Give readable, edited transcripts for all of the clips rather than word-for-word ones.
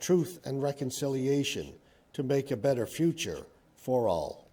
truth and reconciliation to make a better future for all.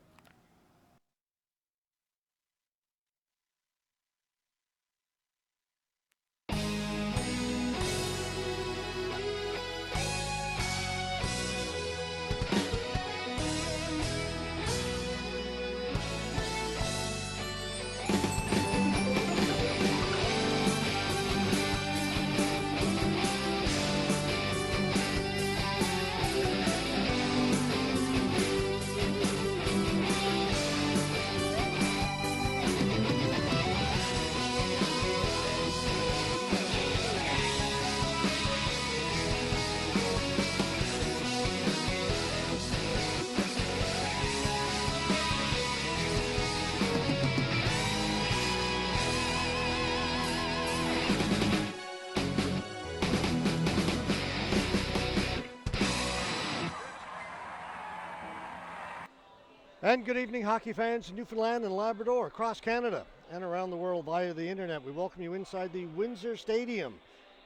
And good evening, hockey fans in Newfoundland and Labrador, across Canada, and around the world via the internet. We welcome you inside the Windsor Stadium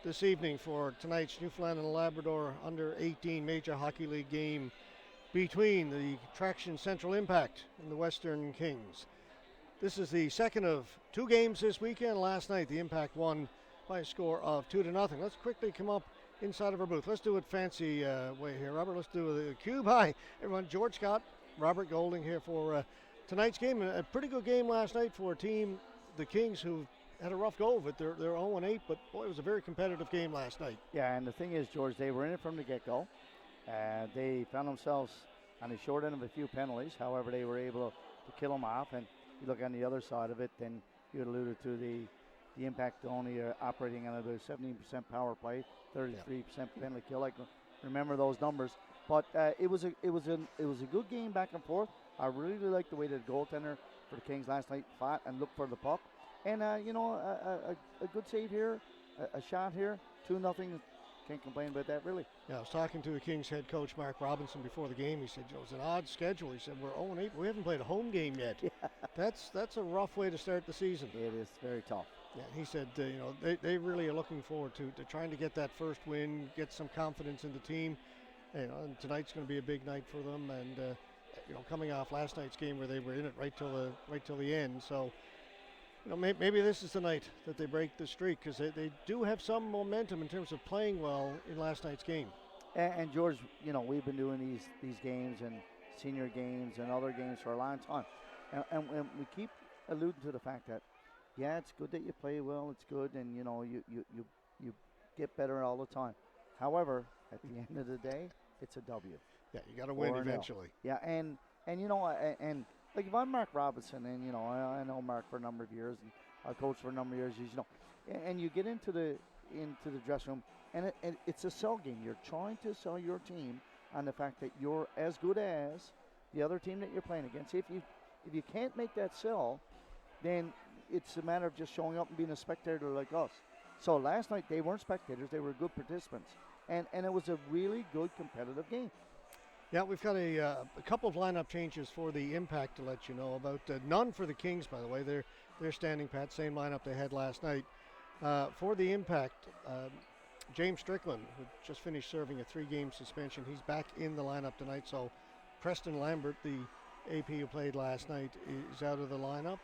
this evening for tonight's Newfoundland and Labrador Under-18 Major Hockey League game between the Traction Central Impact and the Western Kings. This is the second of two games this weekend. Last night, the Impact won by a score of 2-0. Let's quickly come up inside of our booth. Let's do it fancy way here, Robert. Let's do the cube. Hi, everyone. George Scott, Robert Golding here for tonight's game. A pretty good game last night for a team, the Kings, who had a rough go of it. They're 0-8, but boy, it was a very competitive game last night. Yeah, and the thing is, George, they were in it from the get-go. They found themselves on the short end of a few penalties. However, they were able to kill them off. And you look on the other side of it, then you alluded to the Impact only operating on a 17% power play, 33% penalty kill. I can remember those numbers. But it was a good game back and forth. I really liked the way that the goaltender for the Kings last night fought and looked for the puck. And, a good save here, a shot here, 2-0. Can't complain about that, really. Yeah, I was talking to the Kings head coach, Mark Robinson, before the game. He said, it was an odd schedule. He said, we're 0-8, but we haven't played a home game yet. Yeah. That's a rough way to start the season. It is very tough. Yeah, he said, they really are looking forward to trying to get that first win, get some confidence in the team. And tonight's going to be a big night for them, and coming off last night's game where they were in it right till the end. So, maybe this is the night that they break the streak, because they do have some momentum in terms of playing well in last night's game. And George, we've been doing these games and senior games and other games for a long time, and we keep alluding to the fact that it's good that you play well, it's good, and you get better all the time. However, at the end of the day, it's a W. Yeah, you got to win eventually. Yeah, and like if I'm Mark Robinson, and I know Mark for a number of years, and I coached for a number of years, and you get into the dressing room, and it's a sell game. You're trying to sell your team on the fact that you're as good as the other team that you're playing against. If you can't make that sell, then it's a matter of just showing up and being a spectator like us. So last night they weren't spectators; they were good participants. And it was a really good competitive game. Yeah, we've got a couple of lineup changes for the Impact to let you know about. None for the Kings, by the way. They're standing pat, same lineup they had last night. For the Impact, James Strickland, who just finished serving a 3-game suspension, he's back in the lineup tonight. So Preston Lambert, the AP who played last night, is out of the lineup.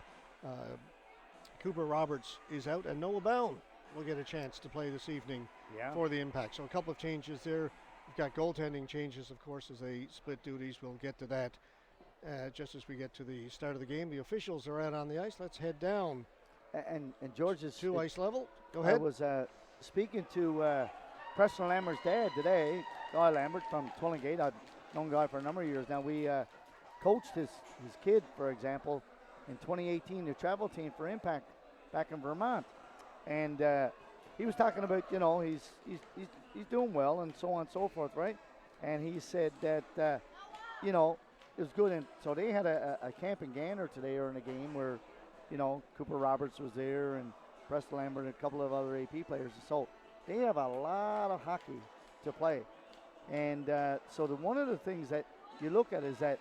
Cooper Roberts is out, and Noah Bound will get a chance to play this evening for the Impact. So a couple of changes there. We've got goaltending changes, of course, as they split duties. We'll get to that just as we get to the start of the game. The officials are out on the ice. Let's head down. And George's to ice level. Go ahead. I was speaking to Preston Lambert's dad today, Guy Lambert from Twillingate. I've known Guy for a number of years now. We coached his kid, for example, in 2018, the travel team for Impact back in Vermont. And he was talking about, he's doing well and so on and so forth, right? And he said that, it was good. And so they had a camp in Gander today or in a game where, Cooper Roberts was there and Preston Lambert and a couple of other AP players. So they have a lot of hockey to play. And so one of the things that you look at is that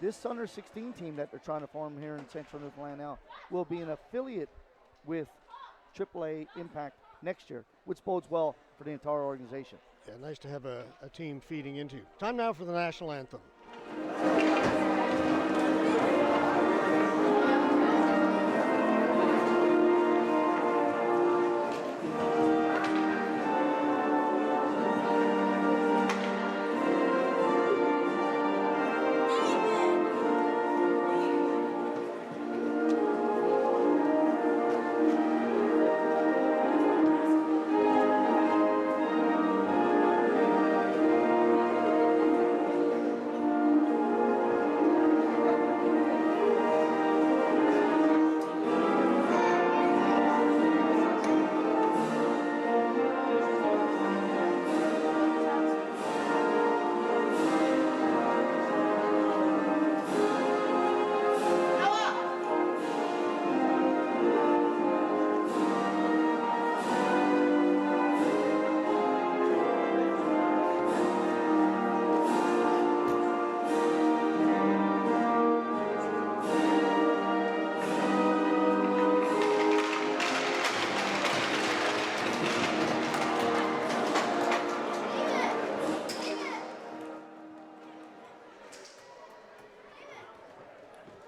this under-16 team that they're trying to form here in Central Newfoundland now will be an affiliate with AAA Impact next year, which bodes well for the entire organization. Yeah, nice to have a team feeding into you. Time now for the national anthem.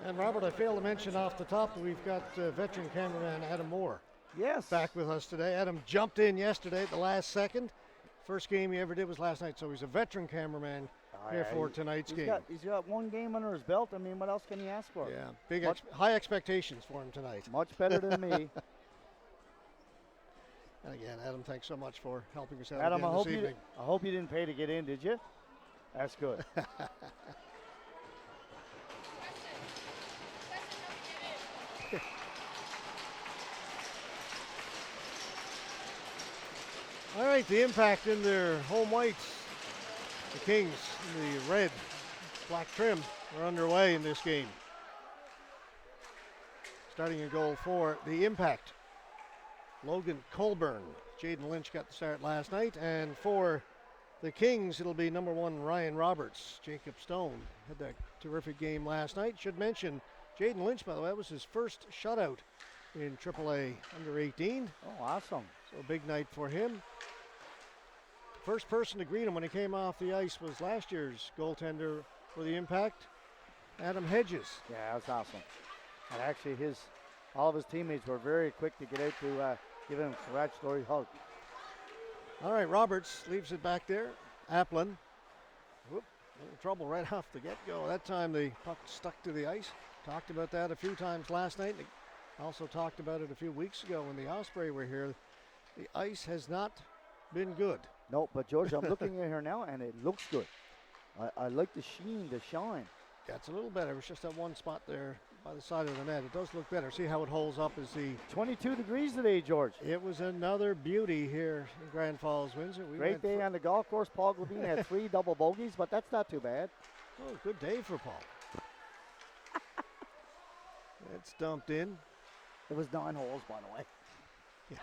And Robert, I failed to mention off the top that we've got veteran cameraman Adam Moore Yes. back with us today. Adam jumped in yesterday at the last second. First game he ever did was last night, so he's a veteran cameraman here for tonight's game. He's got one game under his belt. I mean, what else can he ask for? Yeah, high expectations for him tonight. Much better than me. And again, Adam, thanks so much for helping us out Adam, again this evening. I hope you didn't pay to get in, did you? That's good. All right, the Impact in their home whites. The Kings in the red, black trim are underway in this game. Starting in goal for the Impact, Logan Colburn. Jaden Lynch got the start last night, and for the Kings, it'll be number 1 Ryan Roberts. Jacob Stone had that terrific game last night. Should mention Jaden Lynch, by the way, that was his first shutout in AAA under 18. Oh, awesome. So a big night for him. First person to greet him when he came off the ice was last year's goaltender for the Impact, Adam Hedges. Yeah, that's awesome. And actually, all of his teammates were very quick to get out to give him a congratulatory hug. All right, Roberts leaves it back there. Applin, little trouble right off the get-go. That time the puck stuck to the ice. Talked about that a few times last night. Also talked about it a few weeks ago when the Osprey were here. The ice has not been good. No, but George, I'm looking at here now, and it looks good. I like the sheen, the shine. Yeah, it's a little better. It was just that one spot there by the side of the net. It does look better. See how it holds up as the 22 degrees today, George. It was another beauty here in Grand Falls, Windsor. Great day on the golf course. Paul Glavine had 3 double bogeys, but that's not too bad. Oh, good day for Paul. It's dumped in. It was 9 holes, by the way. Yeah.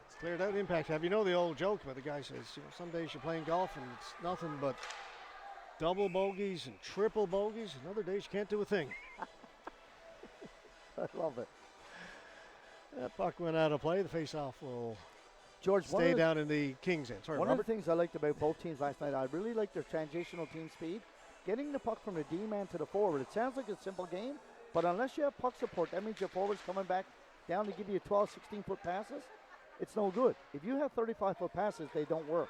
It's cleared out. Impact. Have you know the old joke where the guy says, some days you're playing golf and it's nothing but double bogeys and triple bogeys, and other days you can't do a thing. I love it. That puck went out of play. The face-off will George, stay down in the Kings' end. Sorry, one Robert. of the things I liked about both teams last night, I really liked their transitional team speed. Getting the puck from the D-man to the forward. It sounds like a simple game, but unless you have puck support, that means your forwards coming back down to give you 12, 16-foot passes. It's no good. If you have 35-foot passes, they don't work.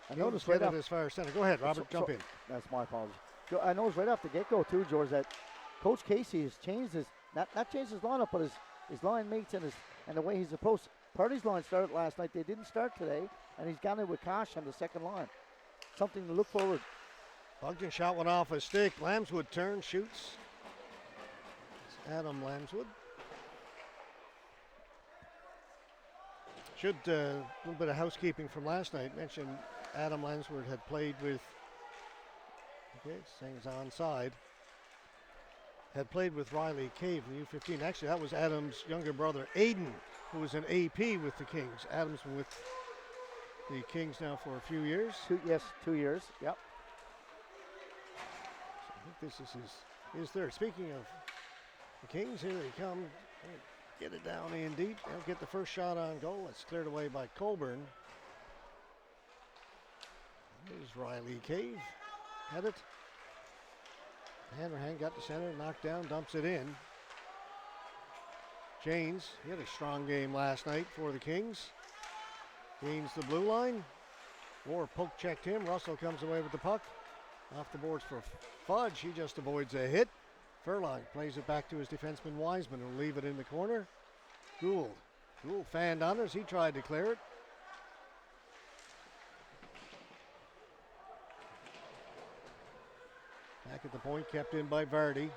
I noticed right off as far as center. Go ahead, Robert. Jump in. That's my apology. I noticed right off the get-go too, George, that Coach Casey has changed his not changed his lineup, but his line mates and the way he's approached. Party's line started last night. They didn't start today, and he's gone in with Kosh on the second line. Something to look forward. Bogdan shot one off a stick. Lambswood turns, shoots. It's Adam Lambswood. Should a little bit of housekeeping from last night. Mentioned Adam Lambswood had played with. Okay, saying it's onside. Had played with Riley Cave in the U15. Actually, that was Adam's younger brother, Aiden, who was an AP with the Kings. Adam's been with the Kings now for a few years. 2 years. Yep. So this is his third. Speaking of the Kings, here they come. Get it down in deep. They'll get the first shot on goal. It's cleared away by Colburn. Here's Riley Cave. Had it. Hanrahan got the center, knocked down, dumps it in. Janes, he had a strong game last night for the Kings. Gains the blue line. Moore poke checked him. Russell comes away with the puck. Off the boards for Fudge. He just avoids a hit. Furlong plays it back to his defenseman Wiseman, who'll leave it in the corner. Gould fanned on as he tried to clear it. Back at the point, kept in by Vardy.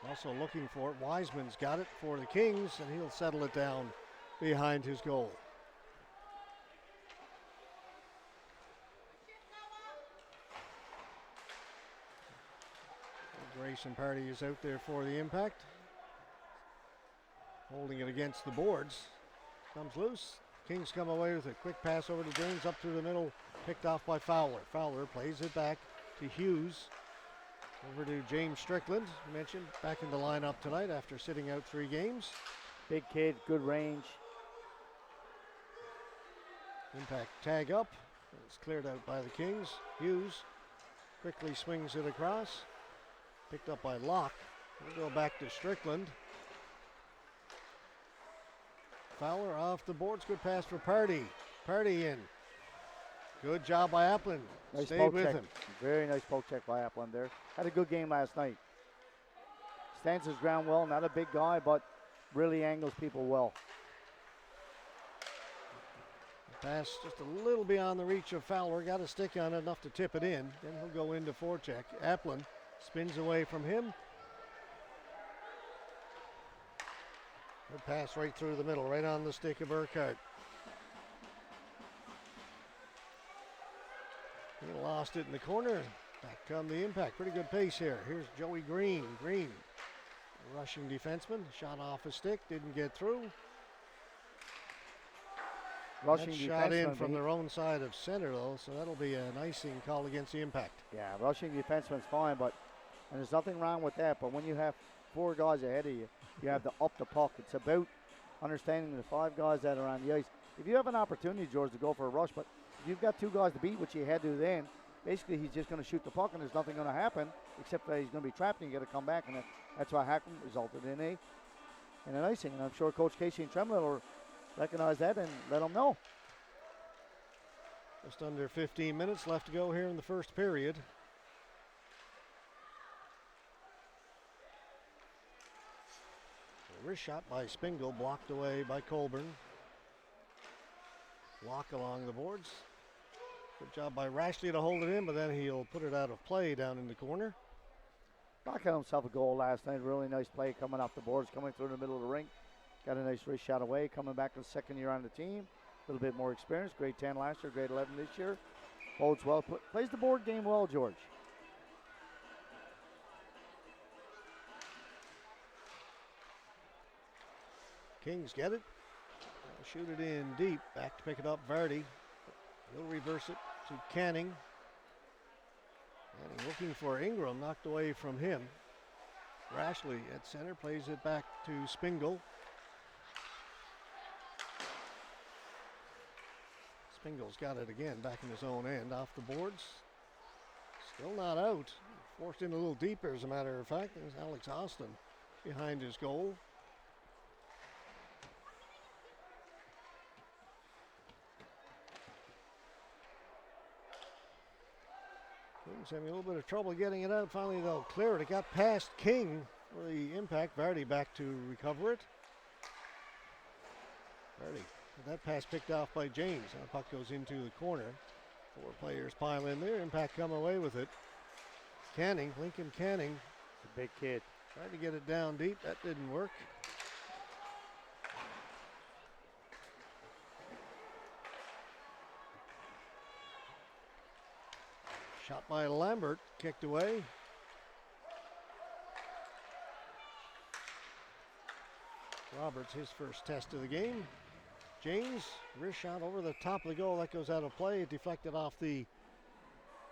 Also looking for it. Wiseman's got it for the Kings, and he'll settle it down behind his goal. Grayson Party is out there for the Impact. Holding it against the boards. Comes loose. Kings come away with a quick pass over to James, up through the middle, picked off by Fowler. Fowler plays it back to Hughes. Over to James Strickland, mentioned, back in the lineup tonight after sitting out 3 games. Big kid, good range. Impact tag up. It's cleared out by the Kings. Hughes quickly swings it across. Picked up by Locke. We'll go back to Strickland. Fowler off the boards. Good pass for Party. Party in. Good job by Applin. Nice Stayed poke with check. him. Very nice poke check by Applin there. Had a good game last night. Stands his ground well. Not a big guy, but really angles people well. Pass just a little beyond the reach of Fowler. Got a stick on it enough to tip it in. Then he'll go into forecheck. Applin spins away from him. Good pass right through the middle, right on the stick of Urquhart. He lost it in the corner. Back come the Impact. Pretty good pace here. Here's Joey Green. Green, a rushing defenseman. Shot off a stick, didn't get through. Rushing shot in defenseman, from their own side of center, though, so that'll be an icing call against the Impact. Yeah, rushing defenseman's fine, and there's nothing wrong with that. But when you have 4 guys ahead of you, you have to up the puck. It's about understanding the 5 guys that are on the ice. If you have an opportunity, George, to go for a rush, but if you've got 2 guys to beat, which you had to then, basically he's just going to shoot the puck, and there's nothing going to happen except that he's going to be trapped, and you got to come back, and that's why Hackman resulted in an icing. And I'm sure Coach Casey and Tremblay will recognize that and let them know. Just under 15 minutes left to go here in the first period. A wrist shot by Spingle, blocked away by Colburn. Lock along the boards. Good job by Rashley to hold it in, but then he'll put it out of play down in the corner. Lock had himself a goal last night. Really nice play coming off the boards, coming through the middle of the rink. Got a nice wrist shot away, coming back his second year on the team. A little bit more experience. Grade 10 last year, grade 11 this year. Holds well, plays the board game well, George. Kings get it. Shoot it in deep. Back to pick it up, Vardy. He'll reverse it to Canning. Canning looking for Ingram, knocked away from him. Rashley at center, plays it back to Spingle. Spingle's got it again, back in his own end, off the boards. Still not out. Forced in a little deeper, as a matter of fact. There's Alex Austin behind his goal. Kings having a little bit of trouble getting it out. Finally, they'll clear it. It got past King for the Impact. Vardy back to recover it. Vardy, that pass picked off by James. Now the puck goes into the corner. 4 players pile in there. Impact come away with it. Canning, Lincoln Canning. A big kid. Tried to get it down deep. That didn't work. Shot by Lambert, kicked away. Roberts, his first test of the game. James, wrist shot over the top of the goal. That goes out of play. It deflected off the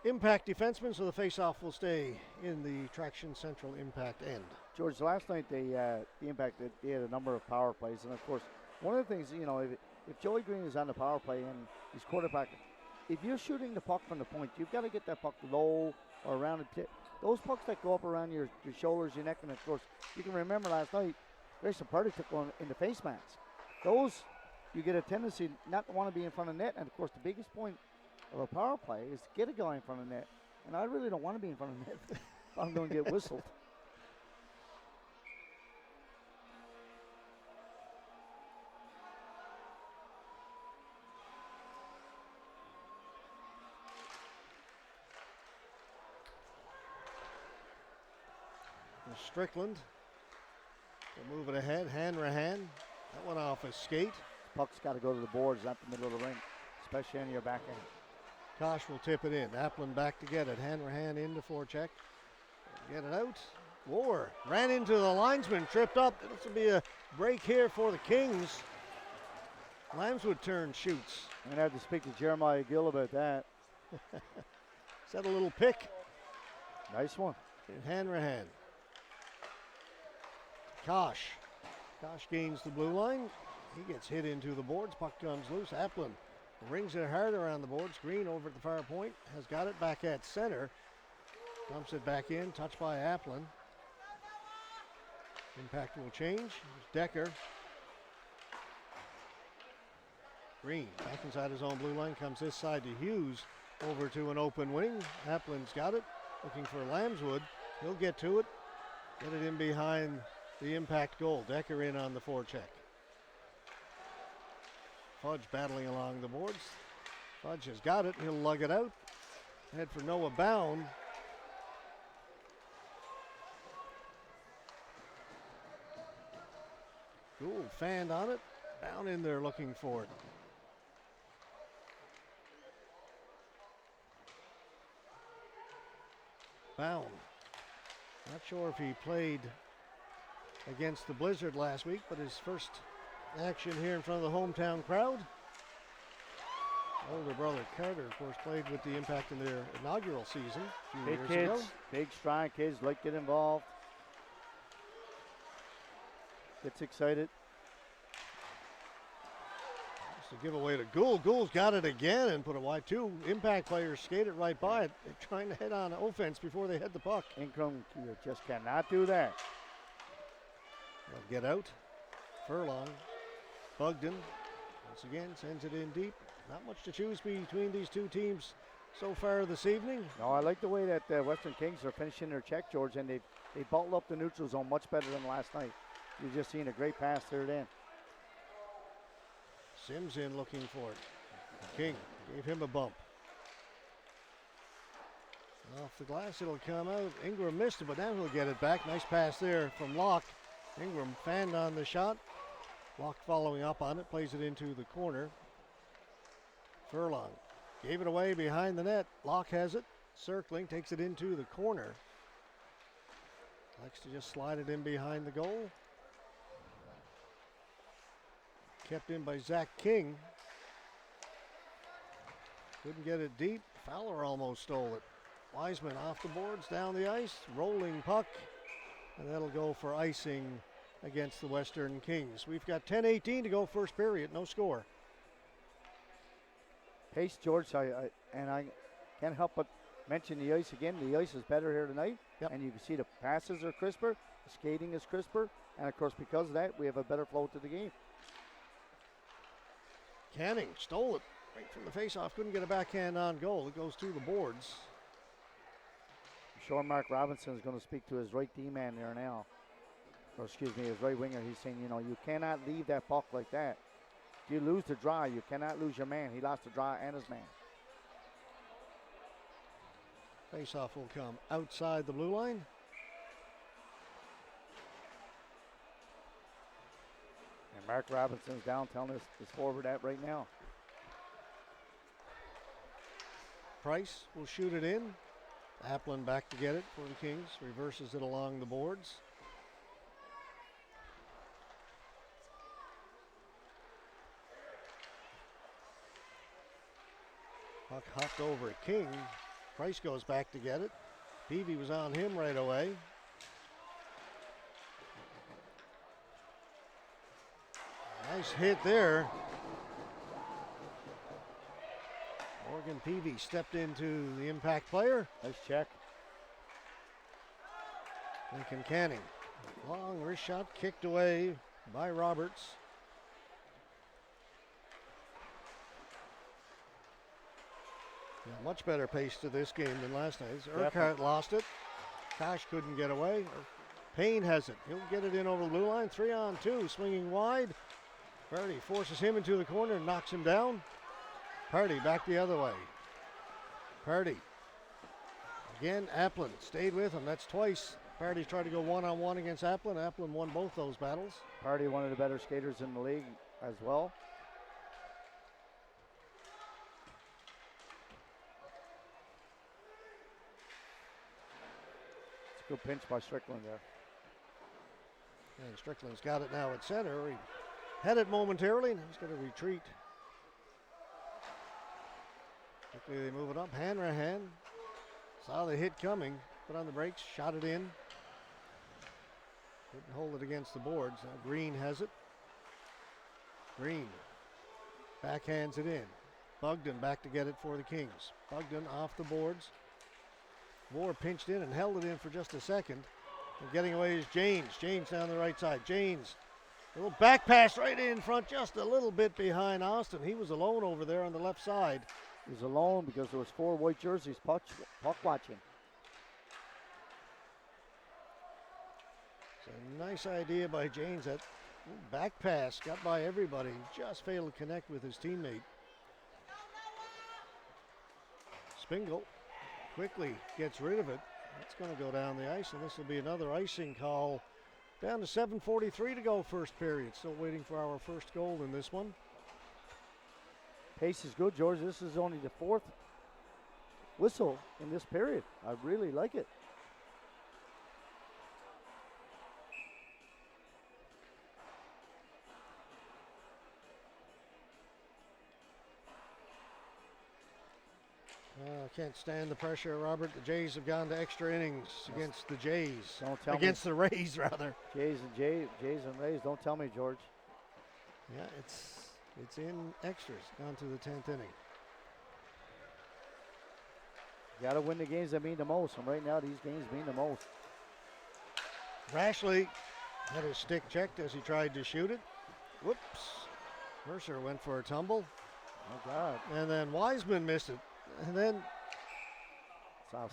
Impact defenseman, so the face-off will stay in the Traction Central Impact end. George, last night the Impact they had a number of power plays, and of course, one of the things if Joey Green is on the power play and he's quarterback, if you're shooting the puck from the point, you've got to get that puck low or around the tip. Those pucks that go up around your shoulders, your neck, and of course, you can remember last night, Grayson Purdy took one in the face mask. Those, you get a tendency not to want to be in front of net, and of course, the biggest point of a power play is to get a guy in front of net. And I really don't want to be in front of net if I'm going to get whistled. Strickland will move it ahead. Hanrahan. That one off his skate. Puck's got to go to the boards, not the middle of the ring, especially on your back end. Kosh will tip it in. Applin back to get it. Hanrahan into forecheck. Get it out. War ran into the linesman, tripped up. This will be a break here for the Kings. Lambswood turn shoots. I'm going to have to speak to Jeremiah Gill about that. Set a little pick. Nice one. Hanrahan. Kosh. Kosh gains the blue line. He gets hit into the boards. Puck comes loose. Applin rings it hard around the boards. Green over at the far point. Has got it back at center. Dumps it back in. Touched by Applin. Impact will change. Decker. Green back inside his own blue line. Comes this side to Hughes. Over to an open wing. Applin's got it. Looking for Lambswood. He'll get to it. Get it in behind the Impact goal. Decker in on the forecheck. Fudge battling along the boards. Fudge has got it. He'll lug it out. Head for Noah Bound. Gould fanned on it. Bound in there looking for it. Bound. Not sure if he played against the Blizzard last week, but his first action here in front of the hometown crowd. Older brother Carter, of course, played with the Impact in their inaugural season a few Big years kids, ago. big strong kids like to get involved. Gets excited. It's a giveaway to Gould. Gould's got it again and put it wide. Two Impact players skated right by it. They're trying to head on offense before they head the puck. Ingram, you just cannot do that. They'll get out. Furlong. Bugden once again sends it in deep. Not much to choose between these two teams so far this evening. No, I like the way that the Western Kings are finishing their check, George, and they bottled up the neutral zone much better than last night. You've just seen a great pass there then. Sims in looking for it. King gave him a bump. Off the glass, it'll come out. Ingram missed it, but now he'll get it back. Nice pass there from Locke. Ingram fanned on the shot. Locke following up on it, plays it into the corner. Furlong gave it away behind the net. Locke has it, circling, takes it into the corner. Likes to just slide it in behind the goal. Kept in by Zach King. Couldn't get it deep. Fowler almost stole it. Wiseman off the boards, down the ice, rolling puck, and that'll go for icing against the Western Kings. We've got 10:18 to go first period, no score. Pace, George, I can't help but mention the ice again. The ice is better here tonight, and you can see the passes are crisper, the skating is crisper, and of course because of that, we have a better flow to the game. Canning stole it right from the faceoff. Couldn't get a backhand on goal. It goes to the boards. I'm sure Mark Robinson is going to speak to his right D-man there now. Or excuse me, his right winger. He's saying, you cannot leave that puck like that. If you lose the draw, you cannot lose your man. He lost the draw and his man. Faceoff will come outside the blue line. And Mark Robinson's down telling his forward that right now. Price will shoot it in. Applin back to get it for the Kings. Reverses it along the boards. Puck hopped over at King. Price goes back to get it. Peavy was on him right away. Nice hit there. Morgan Peavy stepped into the impact player. Nice check. Lincoln Canning. Long wrist shot kicked away by Roberts. Yeah, much better pace to this game than last night's. Urquhart lost it. Kosh couldn't get away. Payne has it. He'll get it in over the blue line. 3-on-2, swinging wide. Party forces him into the corner and knocks him down. Party back the other way. Party. Again, Applin stayed with him. That's twice. Party's tried to go one-on-one against Applin. Applin won both those battles. Party, one of the better skaters in the league as well. It's a good pinch by Strickland there. And Strickland's got it now at center. He had it momentarily, and he's going to retreat. Quickly they move it up. Hanrahan saw the hit coming, put on the brakes, shot it in. Couldn't hold it against the boards. Now Green has it. Green backhands it in. Bugden back to get it for the Kings. Bugden off the boards. Moore pinched in and held it in for just a second. And getting away is Janes. Janes down the right side. Janes, a little back pass right in front, just a little bit behind Austin. He was alone over there on the left side. He was alone because there was 4 white jerseys puck watching. It's a nice idea by Janes. That back pass got by everybody. Just failed to connect with his teammate. Spingle quickly gets rid of it. It's going to go down the ice, and this will be another icing call. Down to 7:43 to go first period. Still waiting for our first goal in this one. Pace is good, George. This is only the 4th whistle in this period. I really like it. Can't stand the pressure, Robert. The Jays have gone to extra innings against the Jays. Don't tell against the Rays, rather. Jays and Rays. Don't tell me, George. Yeah, it's in extras. Gone to the 10th inning. You got to win the games that mean the most, and right now these games mean the most. Rashley had his stick checked as he tried to shoot it. Whoops. Mercer went for a tumble. Oh, God. And then Wiseman missed it. And then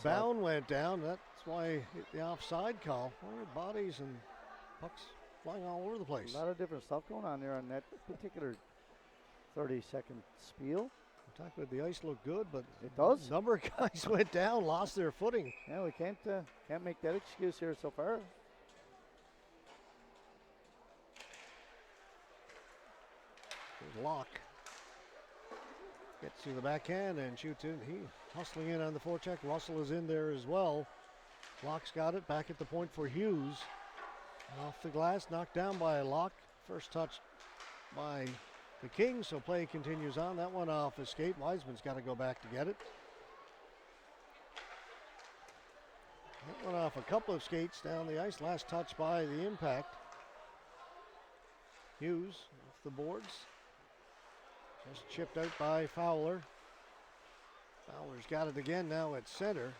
Bound went down. That's why the offside call. Well, bodies and pucks flying all over the place. A lot of different stuff going on there on that particular 30-second spiel. We talked about the ice looked good, but it does. A number of guys went down, lost their footing. Yeah, we can't make that excuse here so far. There's Locke. Gets to the backhand and shoots in. He hustling in on the forecheck. Russell is in there as well. Locke's got it back at the point for Hughes. Off the glass, knocked down by Locke. First touch by the Kings, so play continues on. That one off his skate. Wiseman's got to go back to get it. That went off a couple of skates down the ice. Last touch by the Impact. Hughes off the boards. Just chipped out by Fowler. Fowler's got it again now at center.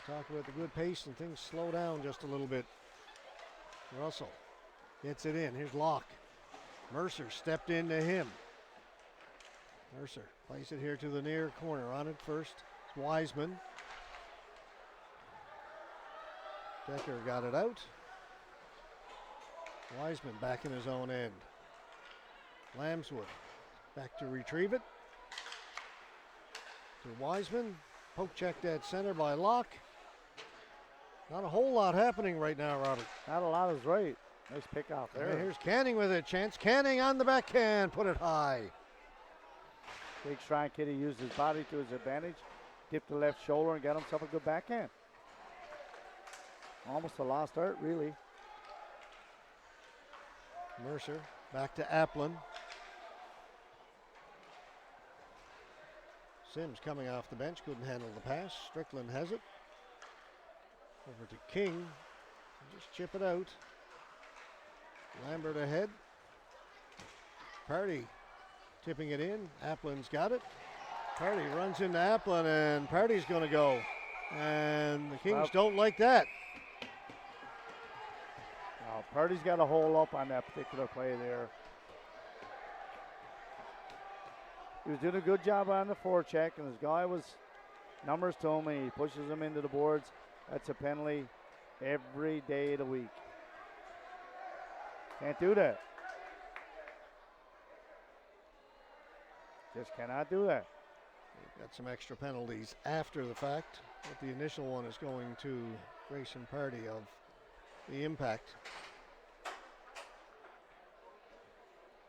We'll talk about the good pace and things slow down just a little bit. Russell gets it in. Here's Locke. Mercer stepped into him. Mercer plays it here to the near corner. On it first, it's Wiseman. Decker got it out. Wiseman back in his own end. Lambswood back to retrieve it. To Wiseman. Poke checked at center by Locke. Not a whole lot happening right now, Robert. Not a lot is right. Nice pick off there. And here's Canning with a chance. Canning on the backhand. Put it high. Big Shrine Kitty used his body to his advantage. Dipped the left shoulder and got himself a good backhand. Almost a lost art, really. Mercer back to Applin. Sims coming off the bench, couldn't handle the pass. Strickland has it. Over to King. Just chip it out. Lambert ahead. Party tipping it in. Applin's got it. Party runs into Applin, and Party's going to go. And the Kings don't like that. Now, Party's got a hole up on that particular play there. He was doing a good job on the forecheck, and his guy was numbers to him, and he pushes him into the boards. That's a penalty every day of the week. Can't do that. Just cannot do that. Got some extra penalties after the fact, but the initial one is going to Grayson Party of the Impact.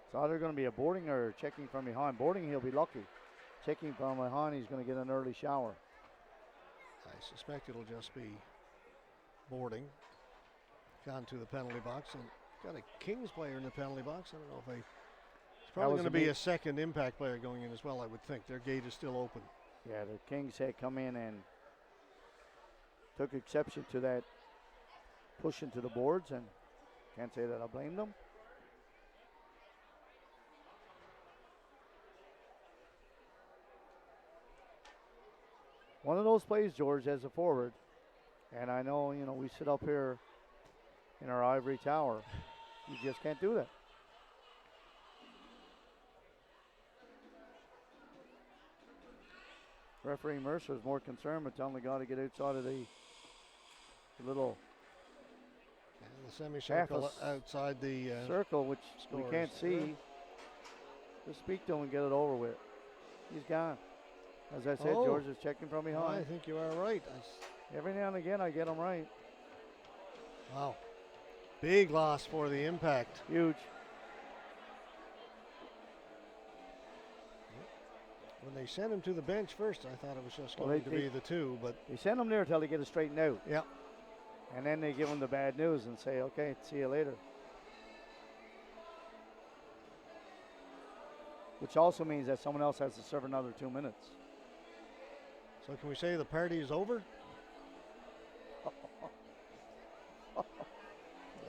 It's either going to be a boarding or checking from behind. Boarding, he'll be lucky. Checking from behind, he's going to get an early shower. I suspect it'll just be boarding. Gone to the penalty box and got a Kings player in the penalty box. I don't know if it's probably going to be a second Impact player going in as well, I would think. Their gate is still open. Yeah, the Kings had come in and took exception to that push into the boards, and can't say that I blame them. One of those plays, George, as a forward, and I know, we sit up here in our ivory tower. You just can't do that. Referee Mercer is more concerned with telling the guy to get outside of the little the semicircle outside the circle, which we can't see. Just speak to him and get it over with. He's gone. As I said, George is checking from behind. I think you are right. Every now and again, I get him right. Wow. Big loss for the Impact. Huge. When they sent him to the bench first, I thought it was just going to be the two, but they send him there until they get it straightened out. Yeah. And then they give him the bad news and say, okay, see you later. Which also means that someone else has to serve another 2 minutes. So can we say the party is over?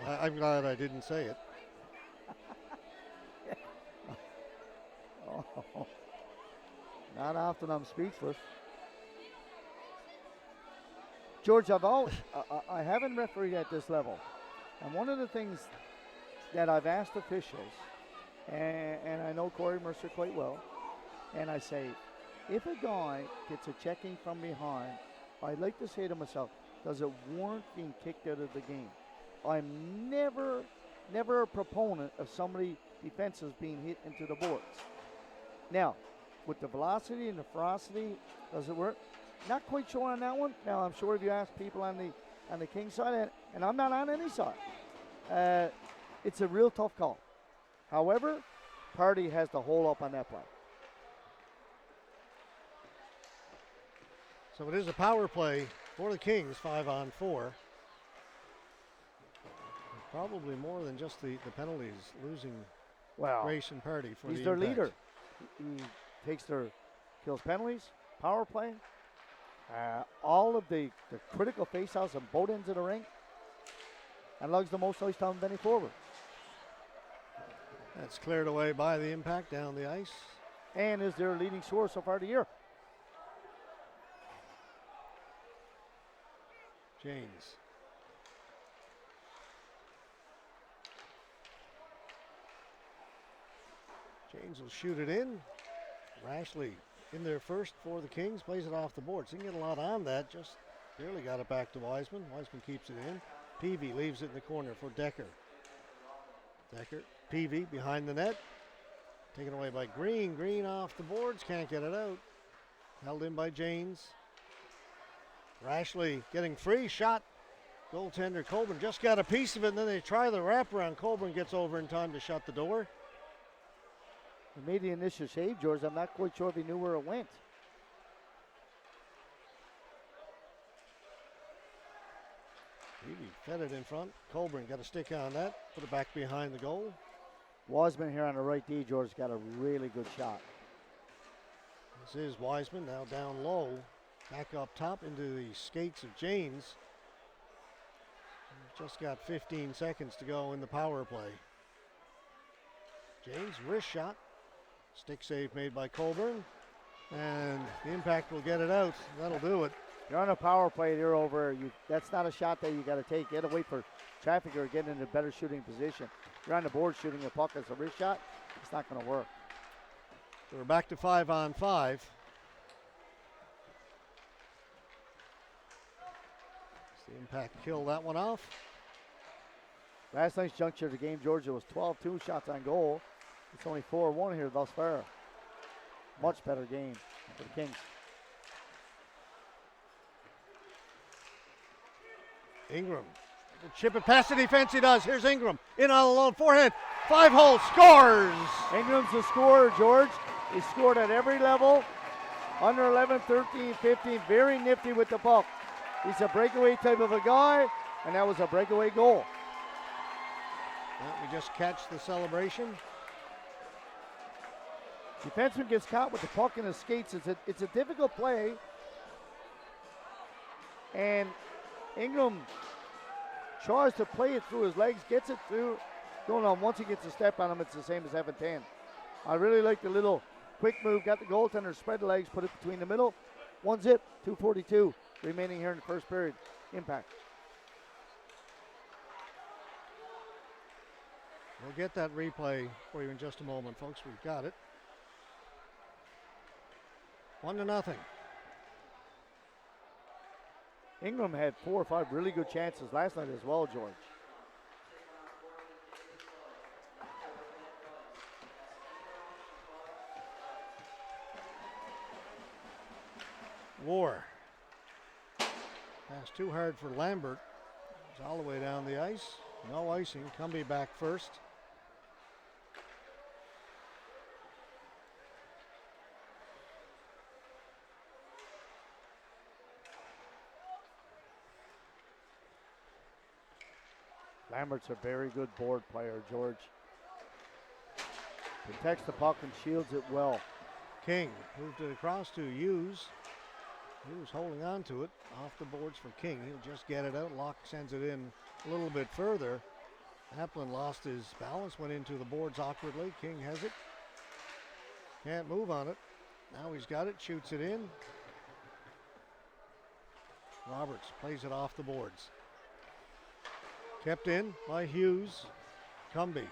I'm glad I didn't say it. Not often I'm speechless. George, I haven't refereed at this level. And one of the things that I've asked officials, and I know Corey Mercer quite well, and I say, if a guy gets a checking from behind, I'd like to say to myself, does it warrant being kicked out of the game? I'm never a proponent of somebody defenses being hit into the boards. Now, with the velocity and the ferocity, does it work? Not quite sure on that one. Now, I'm sure if you ask people on the King side, and I'm not on any side, it's a real tough call. However, Party has the hole up on that play. So it is a power play for the Kings, 5-on-4. Probably more than just the penalties, losing Grayson Party for the Impact. He's their leader. He kills penalties, power play, all of the critical faceouts on both ends of the ring, and lugs the most ice time of any forward. That's cleared away by the Impact down the ice. And is their leading scorer so far the year. James. James will shoot it in. Rashley in there first for the Kings, plays it off the boards. Didn't get a lot on that, just barely got it back to Wiseman. Wiseman keeps it in. Peavy leaves it in the corner for Decker. Peavy behind the net. Taken away by Green. Green off the boards, can't get it out. Held in by James. Rashley getting free shot. Goaltender Colburn just got a piece of it, and then they try the wraparound. Colburn gets over in time to shut the door. He made the initial save, George. I'm not quite sure if he knew where it went. Peavy fed it in front. Colburn got a stick on that. Put it back behind the goal. Wiseman here on the right D, George, got a really good shot. This is Wiseman now down low, back up top into the skates of Janes. Just got 15 seconds to go in the power play. Janes wrist shot, stick save made by Colburn, and the Impact will get it out. That'll do it. You're on a power play, you're over. That's not a shot that you got to take. You got to wait for traffic or get in a better shooting position. You're on the board shooting a puck as a wrist shot. It's not going to work. So we're back to 5-on-5. The Impact killed that one off. Last night's juncture of the game, Georgia, was 12-2 shots on goal. It's only 4-1 here thus far. Much better game for the Kings. Ingram, the chip it past the defense, he does. Here's Ingram, in all alone, forehand, 5-hole, scores! Ingram's a scorer, George. He scored at every level, under 11, 13, 15, very nifty with the puck. He's a breakaway type of a guy, and that was a breakaway goal. Well, we just catch the celebration. Defenseman gets caught with the puck in his skates. It's a difficult play. And Ingram tries to play it through his legs, gets it through. Going on, once he gets a step on him, it's the same as Evan 10. I really like the little quick move. Got the goaltender, spread the legs, put it between the middle. 1-0, 2:42 remaining here in the first period. Impact. We'll get that replay for you in just a moment, folks. We've got it. 1-0. Ingram had 4 or 5 really good chances last night as well, George. War. Pass too hard for Lambert. He's all the way down the ice. No icing. Cumby back first. Lambert's a very good board player, George. Protects the puck and shields it well. King moved it across to Hughes. Hughes holding on to it. Off the boards for King. He'll just get it out. Locke sends it in a little bit further. Applin lost his balance, went into the boards awkwardly. King has it. Can't move on it. Now he's got it, shoots it in. Roberts plays it off the boards. Kept in by Hughes. Cumby.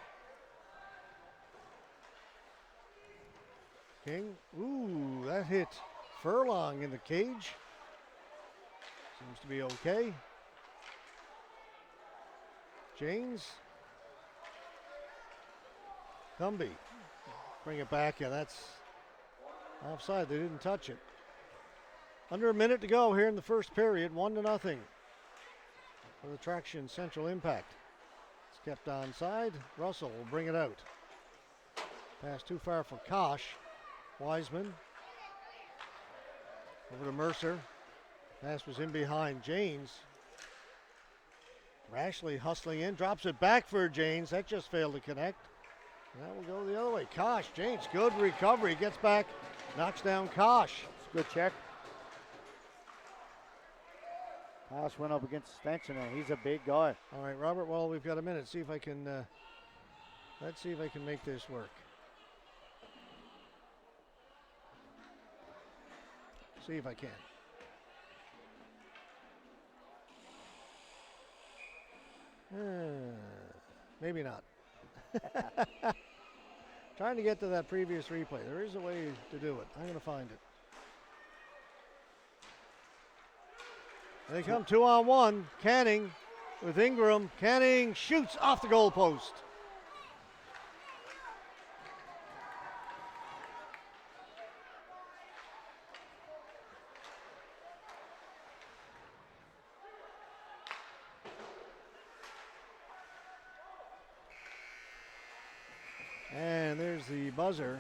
King, ooh, that hit Furlong in the cage. Seems to be okay. Janes. Cumby. Bring it back, yeah, that's offside. They didn't touch it. Under a minute to go here in the first period, 1-0 for the Traction Central Impact. It's kept onside. Russell will bring it out. Pass too far for Kosh. Wiseman. Over to Mercer. Pass was in behind Janes. Rashley hustling in, drops it back for Janes. That just failed to connect. That will go the other way. Kosh, Janes, good recovery. Gets back, knocks down Kosh. It's a good check. Kosh went up against Stenson, and he's a big guy. All right, Robert, well, we've got a minute. See if I can, let's see if I can make this work. See if I can. Maybe not. Trying to get to that previous replay. There is a way to do it. I'm going to find it. They come 2-on-1. Canning with Ingram. Canning shoots off the goal post. And there's the buzzer.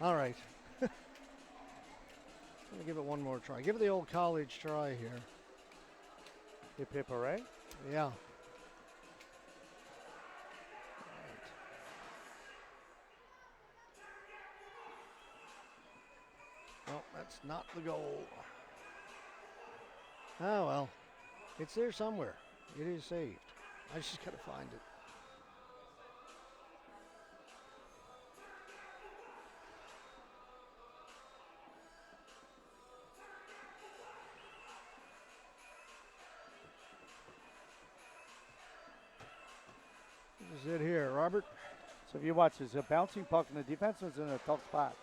All right. I'm going to give it one more try. Give it the old college try here. Hip hip hooray. Yeah. That's not the goal. Oh well, it's there somewhere. It is saved. I just gotta find it. This is it here, Robert. So if you watch, there's a bouncing puck and the defenseman's in a tough spot.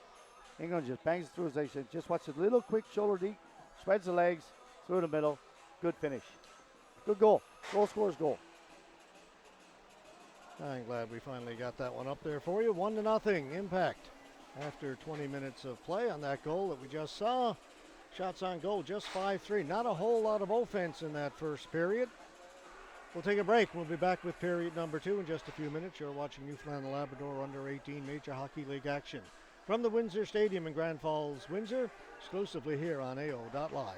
England just bangs it through, as they said. Just watch a little quick shoulder deep, spreads the legs, through the middle. Good finish. Good goal. Goal scores goal. I'm glad we finally got that one up there for you. 1-0 Impact. After 20 minutes of play on that goal that we just saw. Shots on goal, just 5-3. Not a whole lot of offense in that first period. We'll take a break. We'll be back with period number 2 in just a few minutes. You're watching Newfoundland and Labrador Under 18 Major Hockey League action from the Windsor Stadium in Grand Falls, Windsor, exclusively here on AO.live.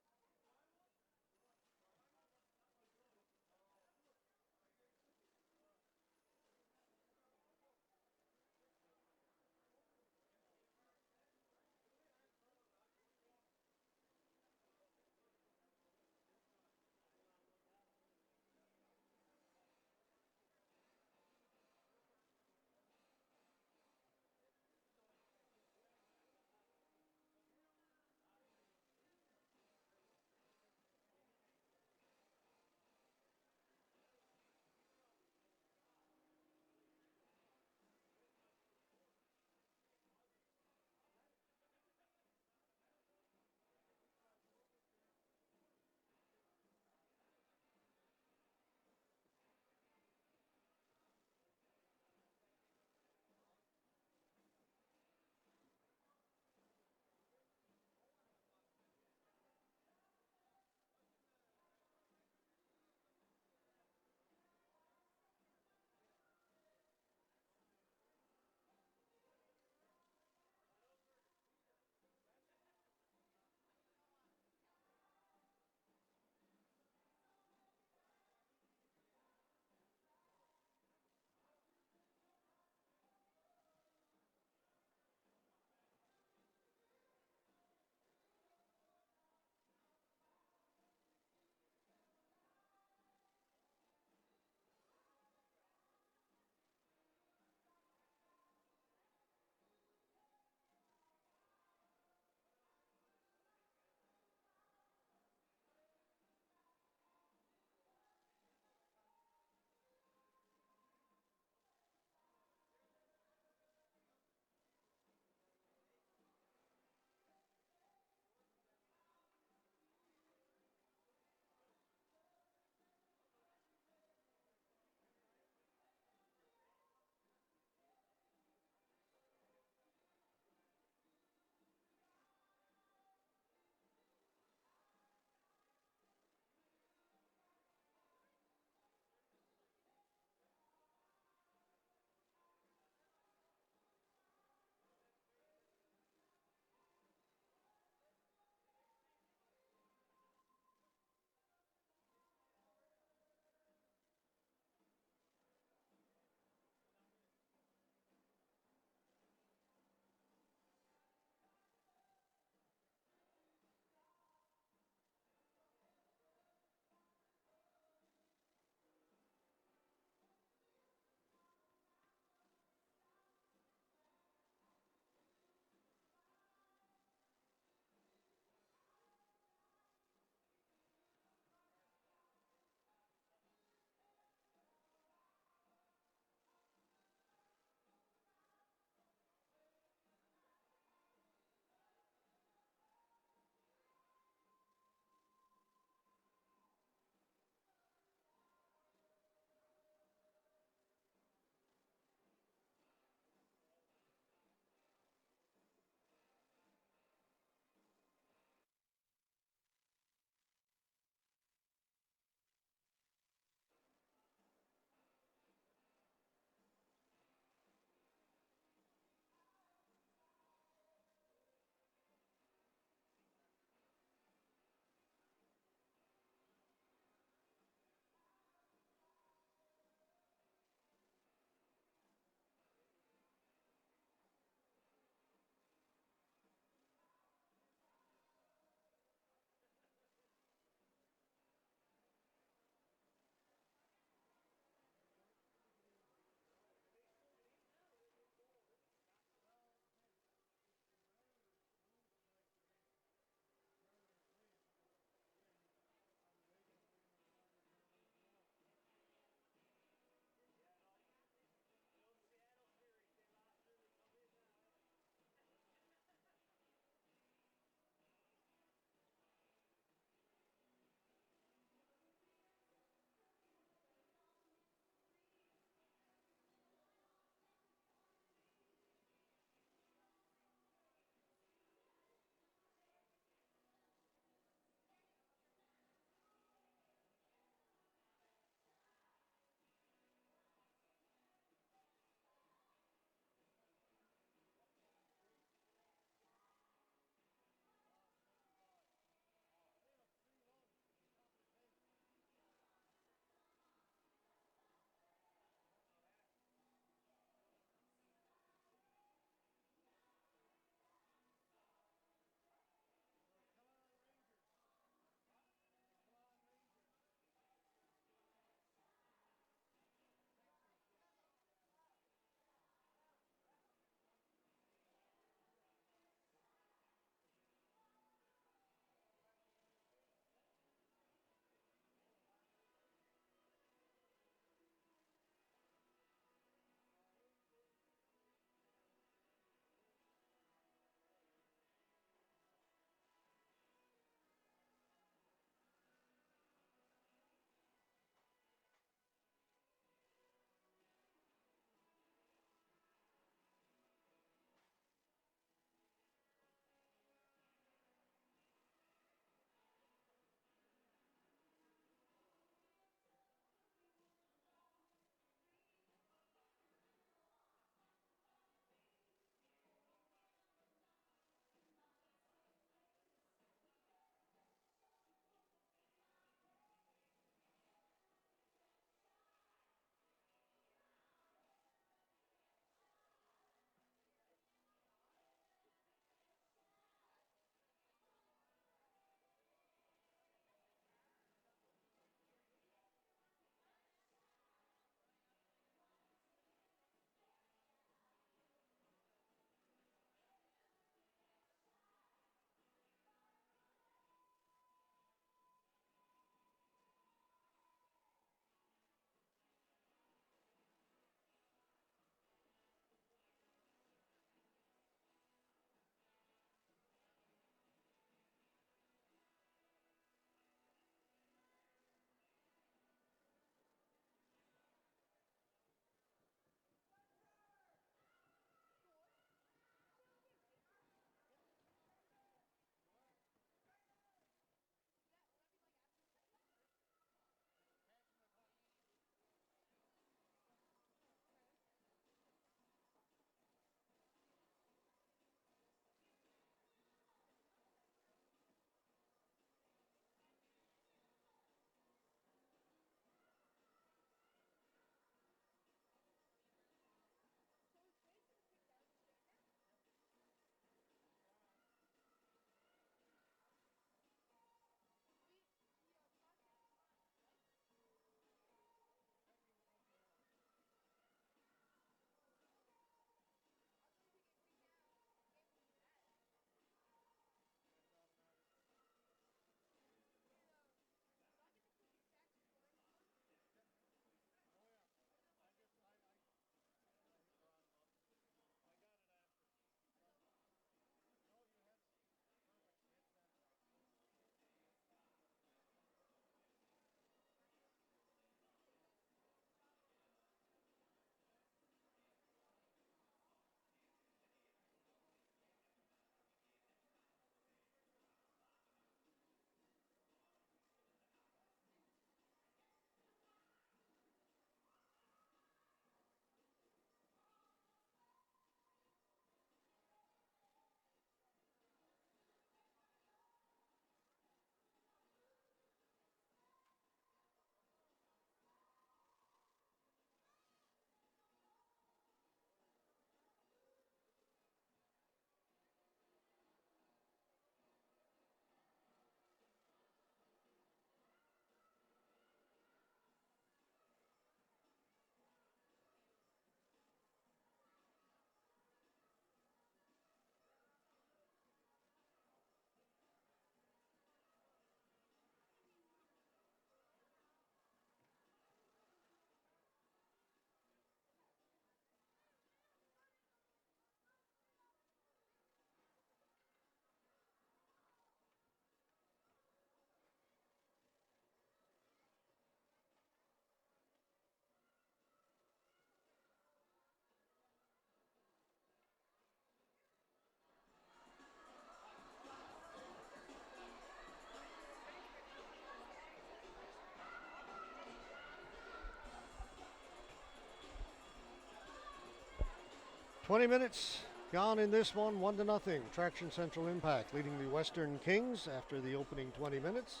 20 minutes gone in this one, 1-0. Traction Central Impact leading the Western Kings after the opening 20 minutes.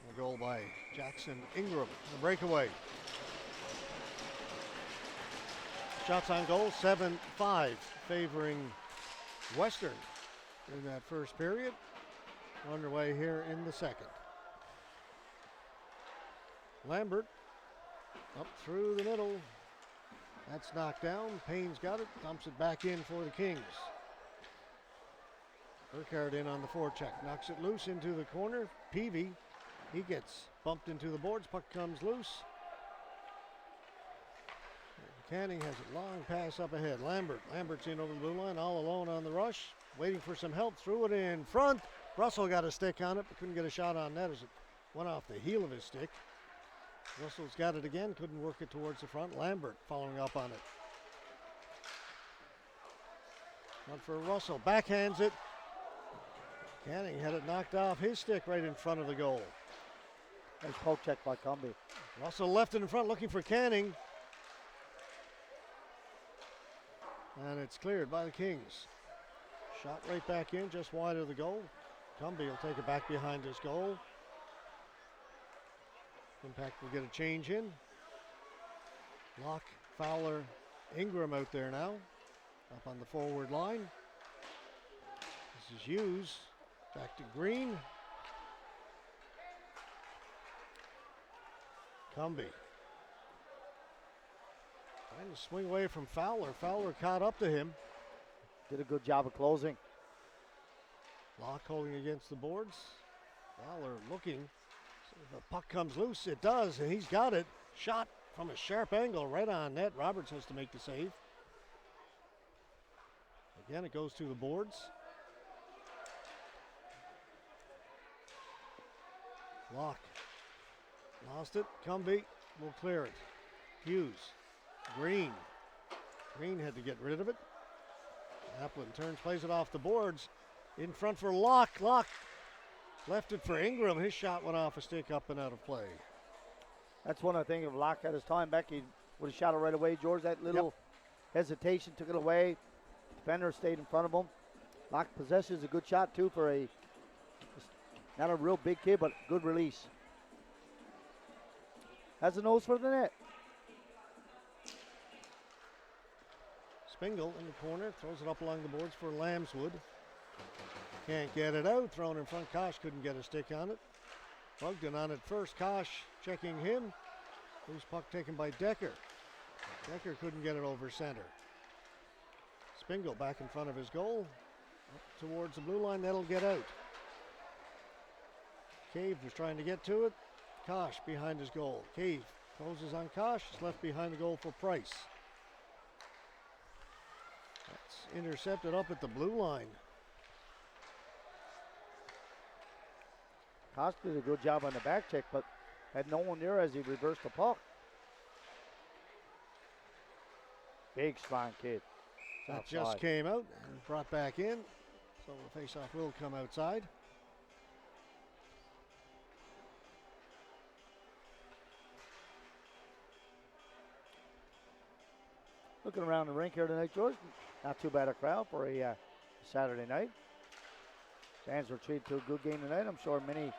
A goal by Jackson Ingram, a breakaway. Shots on goal, 7-5, favoring Western in that first period. Underway here in the second. Lambert up through the middle. That's knocked down. Payne's got it, dumps it back in for the Kings. Burkhardt in on the forecheck, knocks it loose into the corner. Peavy, he gets bumped into the boards, puck comes loose. Canning has a long pass up ahead. Lambert's in over the blue line, all alone on the rush, waiting for some help, threw it in front. Russell got a stick on it, but couldn't get a shot on net as it went off the heel of his stick. Russell's got it again, couldn't work it towards the front. Lambert following up on it. One for Russell, backhands it. Canning had it knocked off his stick right in front of the goal. Nice poke check by Cumby. Russell left it in front looking for Canning. And it's cleared by the Kings. Shot right back in, just wide of the goal. Cumby will take it back behind his goal. Impact will get a change in. Locke, Fowler, Ingram out there now. Up on the forward line. This is Hughes. Back to Green. Cumby. Trying to swing away from Fowler. Fowler caught up to him. Did a good job of closing. Locke holding against the boards. Fowler looking. So if the puck comes loose, it does, and he's got it. Shot from a sharp angle right on net. Roberts has to make the save. Again, it goes to the boards. Locke lost it. Cumby will clear it. Hughes. Green. Green had to get rid of it. Applin turns, plays it off the boards. In front for Locke. Locke left it for Ingram. His shot went off a stick up and out of play. That's one I think if Locke had his time back, he would have shot it right away. George, that little hesitation took it away. Defender stayed in front of him. Locke possesses a good shot too for a, not a real big kid, but good release. Has a nose for the net. Spingle in the corner, throws it up along the boards for Lambswood. Can't get it out, thrown in front. Kosh couldn't get a stick on it. Bugden on it first. Kosh checking him. Loose puck taken by Decker. Decker couldn't get it over center. Spingle back in front of his goal. Up towards the blue line, that'll get out. Cave was trying to get to it. Kosh behind his goal. Cave closes on Kosh. It's left behind the goal for Price. That's intercepted up at the blue line. Kosh did a good job on the back check, but had no one there as he reversed the puck. Big, strong kid. That just came out and brought back in. So the faceoff will come outside. Looking around the rink here tonight, George. Not too bad a crowd for a Saturday night. Fans were treated to a good game tonight. I'm sure many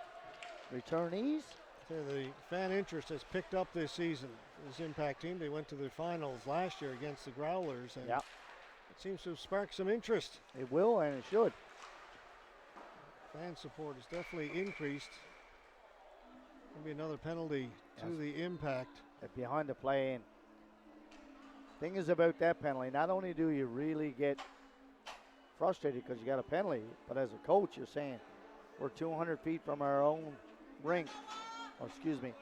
returnees. So the fan interest has picked up this season. This Impact team, they went to the finals last year against the Growlers, and it seems to have sparked some interest. It will, and it should. Fan support has definitely increased. Maybe another penalty to the Impact. Behind the play. And thing is about that penalty, not only do you really get frustrated because you got a penalty, but as a coach, you're saying we're 200 feet from our own rink, or excuse me,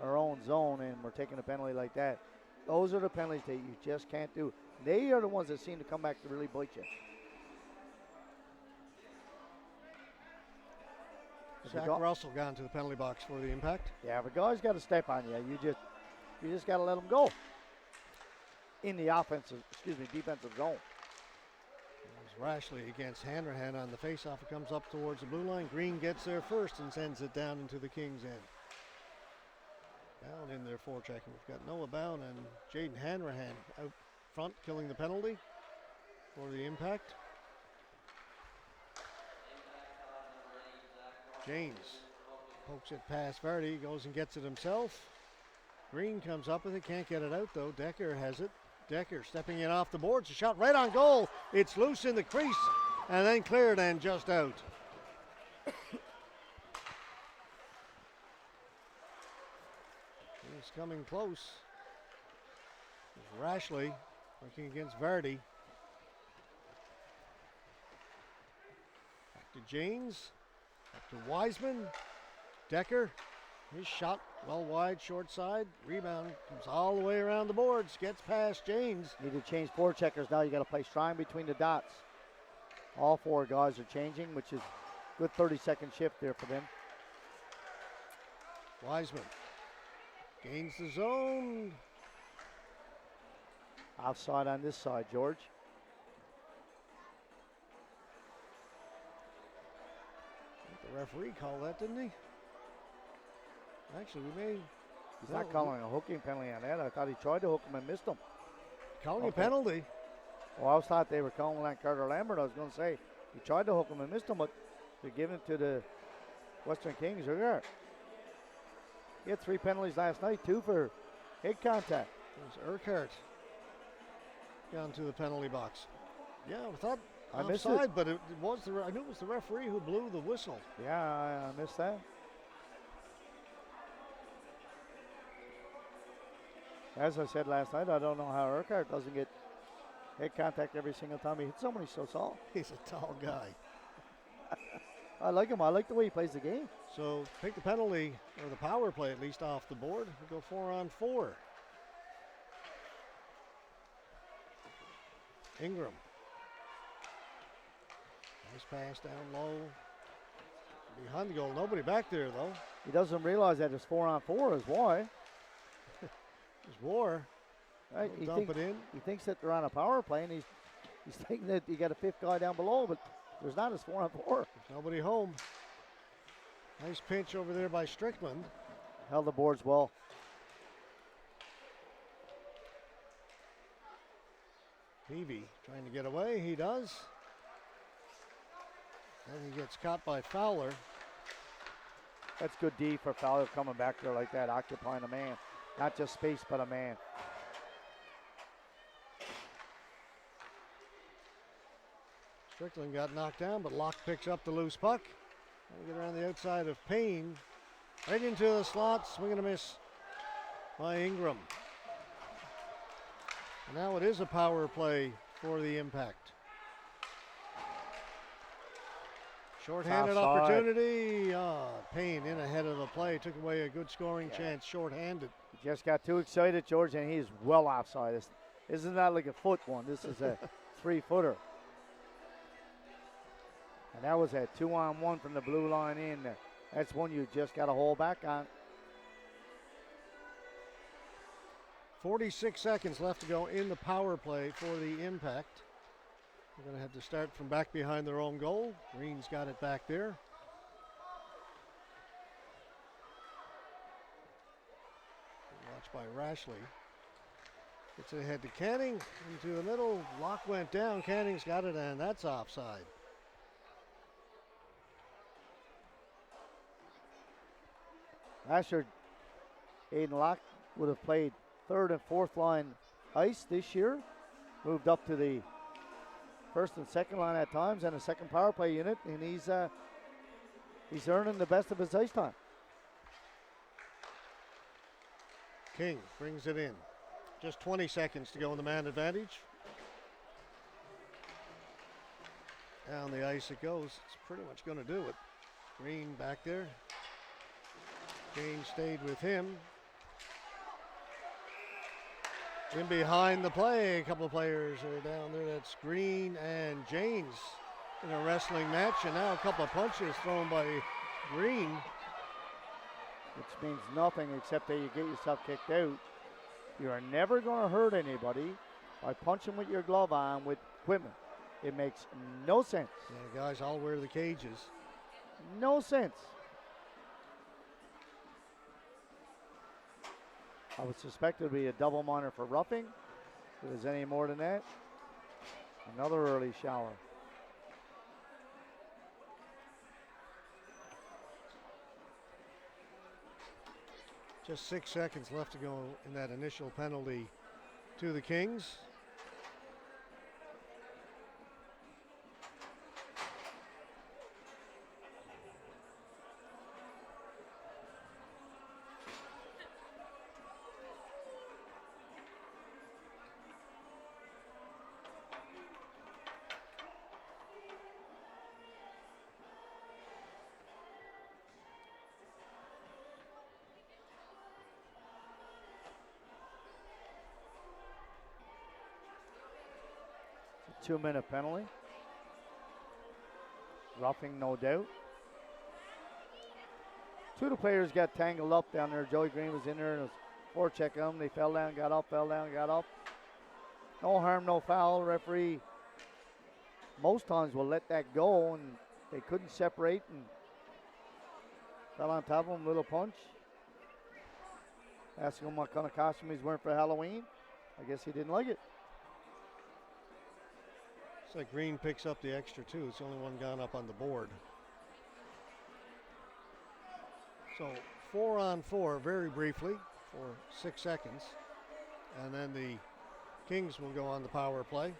our own zone, and we're taking a penalty like that. Those are the penalties that you just can't do. They are the ones that seem to come back to really bite you. Zach Russell gone to the penalty box for the Impact. Yeah, but guys got to step on you. You just got to let them go in the defensive zone. Rashley against Hanrahan on the faceoff. It comes up towards the blue line. Green gets there first and sends it down into the Kings' end. Bound in there forechecking. We've got Noah Bound and Jaden Hanrahan out front, killing the penalty for the impact. James pokes it past Verdi, goes and gets it himself. Green comes up with it, can't get it out though. Decker has it. Decker stepping in off the boards, a shot right on goal. It's loose in the crease and then cleared and just out. He's coming close. It's Rashley working against Verdi. Back to James. Back to Wiseman. Decker. His shot well wide, short side. Rebound comes all the way around the boards. Gets past James. Need to change four checkers now. You got to play strong between the dots. All four guys are changing, which is good 30-second shift there for them. Wiseman gains the zone. Offside on this side, George. I think the referee called that, didn't he? Actually, we may. He's not calling a hooking penalty on that. I thought he tried to hook him and missed him. Calling a penalty. Well, I thought they were calling on Carter Lambert. I was going to say he tried to hook him and missed him, but they're giving it to the Western Kings. He had 3 penalties last night, 2 for head contact. It was Urquhart down to the penalty box. Yeah, I thought I missed offside, it. but it was I knew it was the referee who blew the whistle. Yeah, I missed that. As I said last night, I don't know how Urquhart doesn't get head contact every single time he hits somebody so tall. He's a tall guy. I like him. I like the way he plays the game. So take the penalty, or the power play at least, off the board. We go 4-on-4. Ingram. Nice pass down low. Behind the goal. Nobody back there, though. He doesn't realize that it's 4-on-4 is why. There's War. Right? Dump it in. He thinks that they're on a power play, and he's thinking that you got a 5th guy down below, but there's not. It's 4-on-4. There's nobody home. Nice pinch over there by Strickland. Held the boards well. Peavy trying to get away. He does. And he gets caught by Fowler. That's good D for Fowler coming back there like that, occupying a man. Not just space, but a man. Strickland got knocked down, but Locke picks up the loose puck. Get around the outside of Payne. Right into the slot, swing and a miss by Ingram. And now it is a power play for the Impact. Short-handed opportunity. Payne in ahead of the play. Took away a good scoring chance, short-handed. He just got too excited, George, and he's well offside. This isn't that like a foot one. This is a 3-footer. And that was a 2-on-1 from the blue line in. That's one you just got to hold back on. 46 seconds left to go in the power play for the Impact. We're going to have to start from back behind their own goal. Green's got it back there. Watched by Rashley. Gets it ahead to Canning. Into the middle. Locke went down. Canning's got it, and that's offside. Last year, Aiden Locke would have played 3rd and 4th line ice this year. Moved up to the 1st and 2nd line at times and a 2nd power play unit, and he's earning the best of his ice time. King brings it in. Just 20 seconds to go in the man advantage. Down the ice it goes. It's pretty much going to do it. Green back there. James stayed with him. In behind the play, a couple of players are down there. That's Green and James in a wrestling match. And now a couple of punches thrown by Green. Which means nothing except that you get yourself kicked out. You are never going to hurt anybody by punching with your glove on with equipment. It makes no sense. Yeah, guys all wear the cages. No sense. I would suspect it would be a double minor for roughing. If there's any more than that, another early shower. Just 6 seconds left to go in that initial penalty to the Kings. It's a 2-minute penalty. Roughing, no doubt. Two of the players got tangled up down there. Joey Green was in there and was forechecking them. They fell down, got up, fell down, got up. No harm, no foul. Referee most times will let that go, and they couldn't separate and fell on top of him. Little punch. Asking him what kind of costume he's wearing for Halloween. I guess he didn't like it. It's like Green picks up the extra two. It's the only one gone up on the board. So 4-on-4 very briefly for 6 seconds. And then the Kings will go on the power play.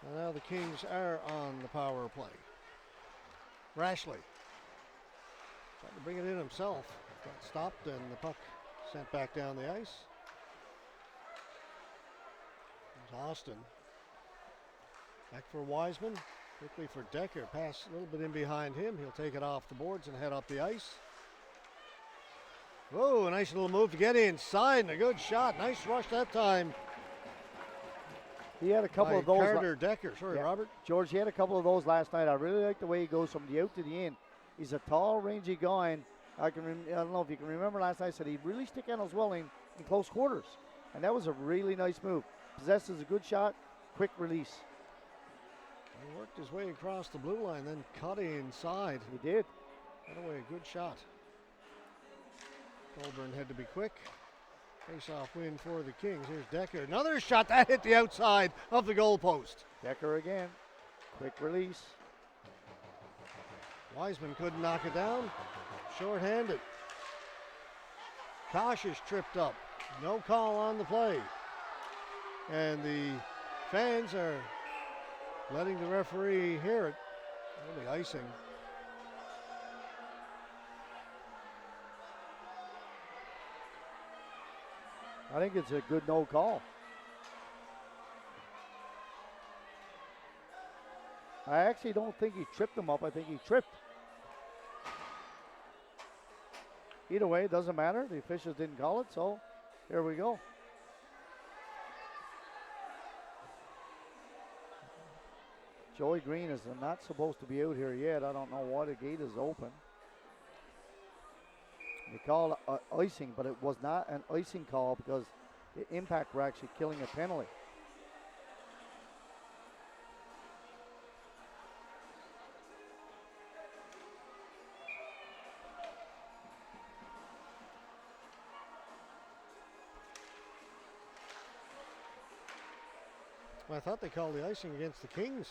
And now the Kings are on the power play. Rashley tried to bring it in himself. Got stopped and the puck sent back down the ice. There's Austin. Back for Wiseman. Quickly for Decker. Pass a little bit in behind him. He'll take it off the boards and head up the ice. Whoa, a nice little move to get inside and a good shot. Nice rush that time. He had a couple of those. Carter Decker. Sorry, Yeah. Robert. George, he had a couple of those last night. I really like the way he goes from the out to the in. He's a tall, rangy guy, and I don't know if you can remember last night, I said he'd really stick out his well in close quarters. And that was a really nice move. Possesses a good shot, quick release. He worked his way across the blue line, then cut inside. He did. Got away a good shot. Colburn had to be quick. Face-off win for the Kings. Here's Decker. Another shot that hit the outside of the goalpost. Decker again. Quick release. Wiseman couldn't knock it down. Short-handed. Kosh is tripped up. No call on the play. And the fans are letting the referee hear it. That'll be icing. I think it's a good no call. I actually don't think he tripped him up. I think he tripped. Either way, it doesn't matter. The officials didn't call it, so here we go. Joey Green is not supposed to be out here yet. I don't know why the gate is open. They called icing, but it was not an icing call because the impact were actually killing a penalty. Well, I thought they called the icing against the Kings.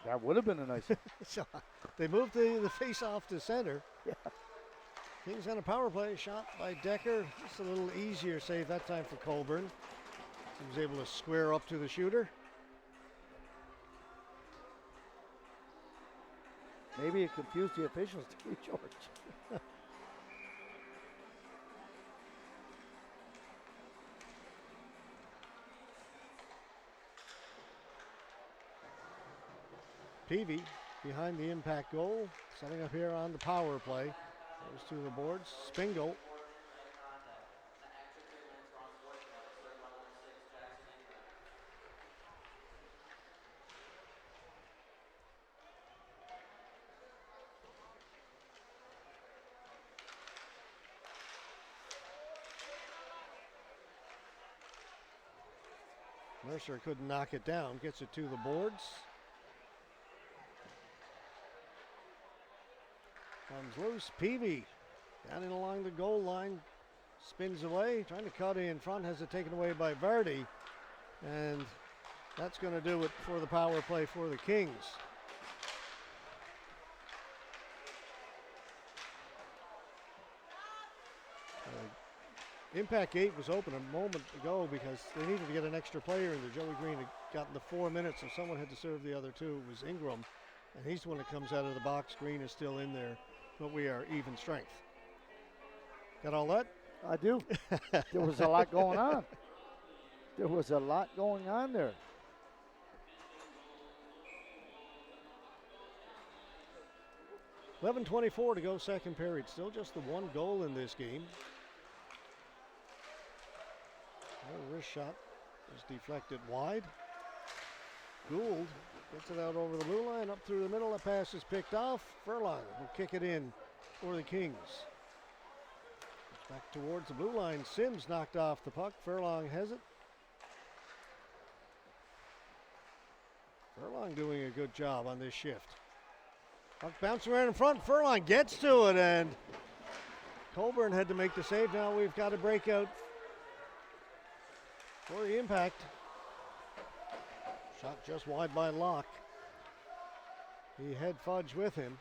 That would have been a nice. So they moved the face-off to center. Yeah. Kings on a power play, shot by Decker. Just a little easier save that time for Colburn. He was able to square up to the shooter. Maybe it confused the officials too, George. Peavy behind the impact goal, setting up here on the power play. Goes to the boards. Spingle. Mercer couldn't knock it down. Gets it to the boards. Comes loose. Peavy down in along the goal line. Spins away. Trying to cut in front. Has it taken away by Vardy. And that's going to do it for the power play for the Kings. Impact gate was open a moment ago because they needed to get an extra player in there. Joey Green had gotten the 4 minutes, and someone had to serve the other two. It was Ingram, and he's the one that comes out of the box. Green is still in there, but we are even strength. Got all that? I do. There was a lot going on. There was a lot going on there. $11:24 to go second period. Still just the one goal in this game. A wrist shot is deflected wide. Gould gets it out over the blue line, up through the middle. The pass is picked off. Furlong will kick it in for the Kings. Back towards the blue line. Sims knocked off the puck. Furlong has it. Furlong doing a good job on this shift. Puck bouncing around in front. Furlong gets to it, and Colburn had to make the save. Now we've got a breakout for the Impact. Shot just wide by Locke. He had Fudge with him.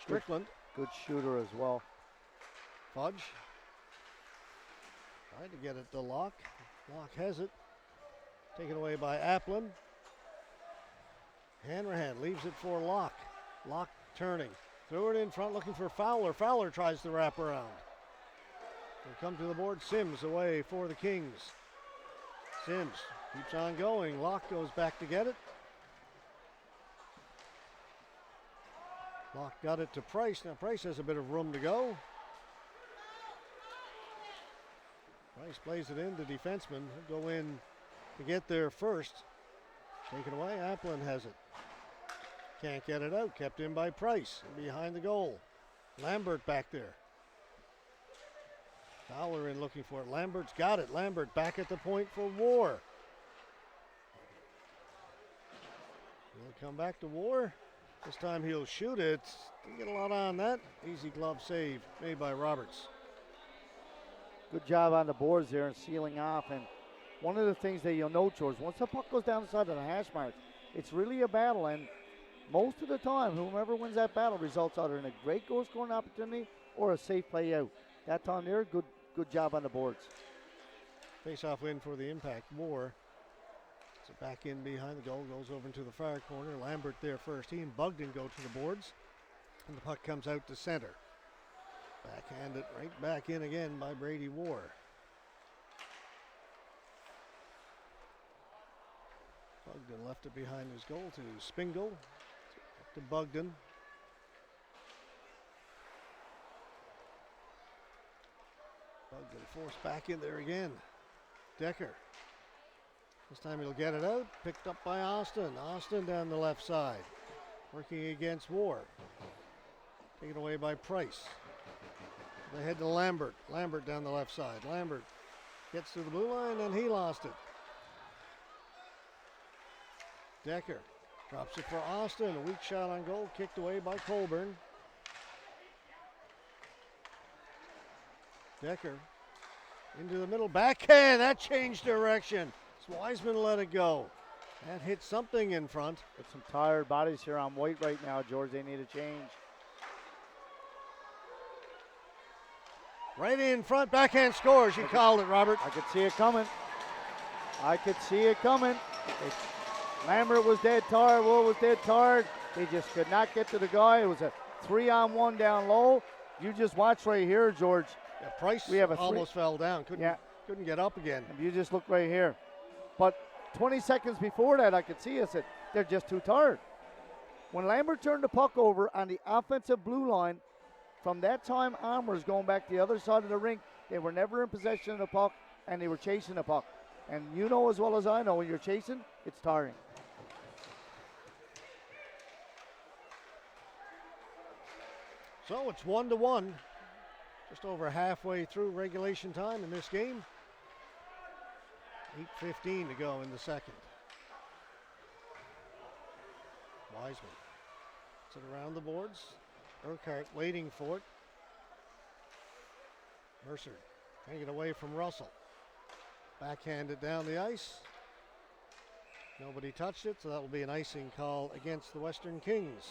Strickland. Good shooter as well. Fudge. Trying to get it to Locke. Locke has it. Taken away by Applin. Hanrahan leaves it for Locke. Locke turning. Threw it in front looking for Fowler. Fowler tries to wrap around. They come to the board. Sims away for the Kings. Sims keeps on going. Locke goes back to get it. Locke got it to Price. Now Price has a bit of room to go. Price plays it in. The defenseman will go in to get there first. Taken away. Applin has it. Can't get it out. Kept in by Price. Behind the goal. Lambert back there. Fowler in looking for it. Lambert's got it. Lambert back at the point for War. He'll come back to War. This time he'll shoot it. Didn't get a lot on that. Easy glove save made by Roberts. Good job on the boards there and sealing off. And one of the things that you'll note, George, once the puck goes down the side of the hash mark, it's really a battle. And most of the time, whoever wins that battle results either in a great goal scoring opportunity or a safe play out. That time there, good job on the boards. Face-off win for the Impact. War. So back in behind the goal, goes over into the far corner. Lambert there first. He and Bugden go to the boards. And the puck comes out to center. Backhanded right back in again by Brady War. Bugden left it behind his goal to Spingle. To Bugden. Bugden forced back in there again. Decker. This time he'll get it out. Picked up by Austin. Austin down the left side. Working against War. Taken away by Price. They head to Lambert. Lambert down the left side. Lambert gets to the blue line and he lost it. Decker drops it for Austin. A weak shot on goal. Kicked away by Colburn. Decker into the middle. Backhand. That changed direction. Wiseman let it go. That hit something in front. With some tired bodies here on White right now, George. They need a change. Right in front. Backhand scores. You called it, Robert. I could see it coming. Lambert was dead tired. Will was dead tired. They just could not get to the guy. It was a 3-on-1 down low. You just watch right here, George. Yeah, Price almost fell down. Couldn't get up again. And you just look right here. But 20 seconds before that, I could see it. They're just too tired. When Lambert turned the puck over on the offensive blue line, from that time onwards, going back to the other side of the rink, they were never in possession of the puck, and they were chasing the puck. And you know as well as I know, when you're chasing, it's tiring. So it's 1-1. Just over halfway through regulation time in this game. 8:15 to go in the second. Wiseman. It's around the boards. Urquhart waiting for it. Mercer trying to get away from Russell. Backhanded down the ice. Nobody touched it, so that will be an icing call against the Western Kings.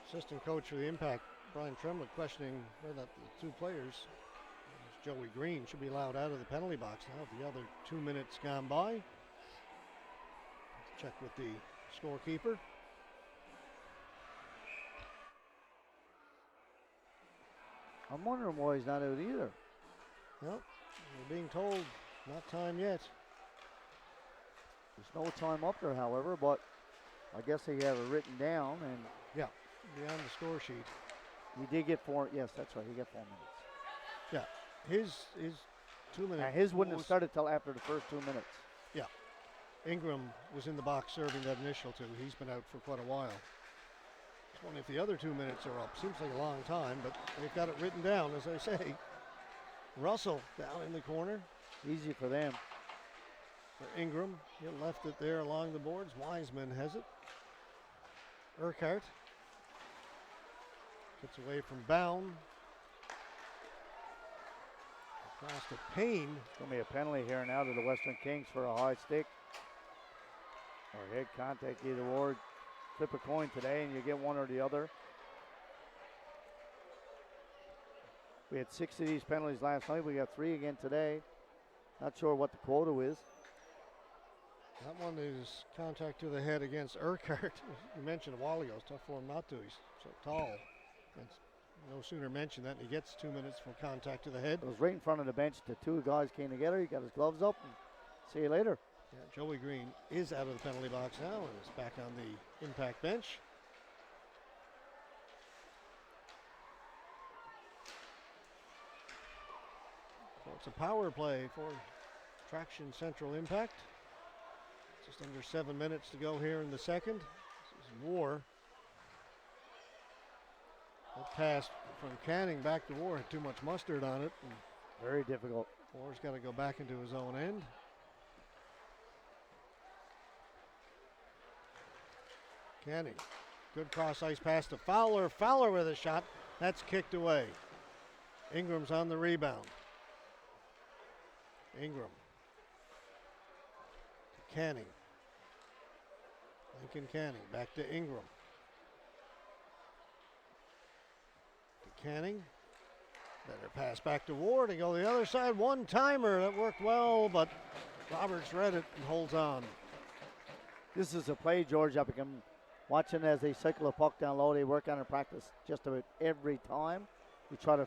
Assistant coach for the Impact, Brian Tremlett, questioning whether the two players, Joey Green, should be allowed out of the penalty box now. The other 2 minutes gone by. Let's check with the scorekeeper. I'm wondering why he's not out either. Well, we're being told not time yet. There's no time up there, however, but I guess they have it written down, and Yeah, beyond the score sheet. he did get 4. Yes, that's right. He got 4 minutes. Yeah, his 2 minutes. Now his wouldn't have started till after the first 2 minutes. Yeah, Ingram was in the box serving that initial two. He's been out for quite a while. Just wondering if the other 2 minutes are up. Seems like a long time, but they've got it written down, as I say. Russell down in the corner Easy for them. for Ingram. He left it there along the boards. Wiseman has it. Urquhart gets away from Bound. Across to Payne. It's going to be a penalty here now to the Western Kings for a high stick or head contact, either or. Flip a coin today and you get one or the other. We had 6 of these penalties last night. We got 3 again today. Not sure what the quota is. That one is contact to the head against Urquhart. You mentioned a while ago, it's tough for him not to. He's so tall. That's no sooner mentioned that, and he gets 2 minutes for contact to the head. It was right in front of the bench. The two guys came together. He got his gloves up and see you later. Yeah, Joey Green is out of the penalty box now and is back on the Impact bench. So it's a power play for Traction Central Impact. Just under 7 minutes to go here in the second. This is War. That pass from Canning back to War had too much mustard on it. And Very difficult. War's got to go back into his own end. Canning, good cross ice pass to Fowler. Fowler with a shot. That's kicked away. Ingram's on the rebound. Ingram. To Canning. Lincoln Canning back to Ingram. To Canning. Better pass back to Ward and go the other side. One timer that worked well, but Roberts read it and holds on. This is a play, George, I become watching as they cycle a puck down low. They work on in practice just about every time. We try to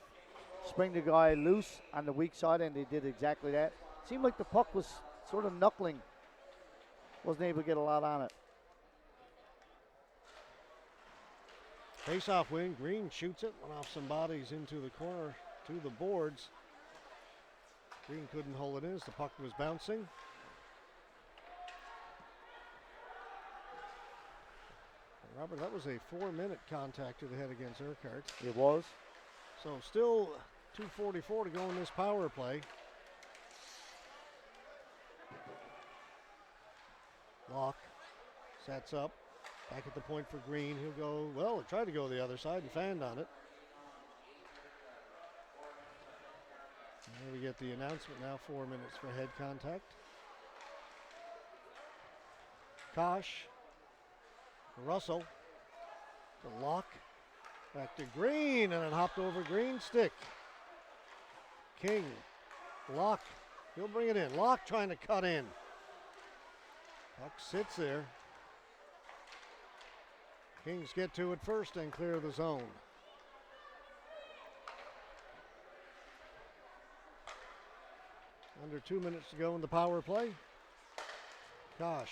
spring the guy loose on the weak side, and they did exactly that. Seemed like the puck was sort of knuckling. Wasn't able to get a lot on it. Face-off win. Green shoots it. Went off some bodies into the corner to the boards. Green couldn't hold it in as the puck was bouncing. Robert, that was a 4-minute contact to the head against Urquhart. It was. So still 2:44 to go in this power play. Locke sets up. Back at the point for Green. He'll go, well, he tried to go the other side and fanned on it. And here we get the announcement now, 4 minutes for head contact. Kosh. Russell. To Locke. Back to Green, and it hopped over Green's stick. King. Locke. He'll bring it in. Locke trying to cut in. Puck sits there. Kings get to it first and clear the zone. Under 2 minutes to go in the power play. Kosh.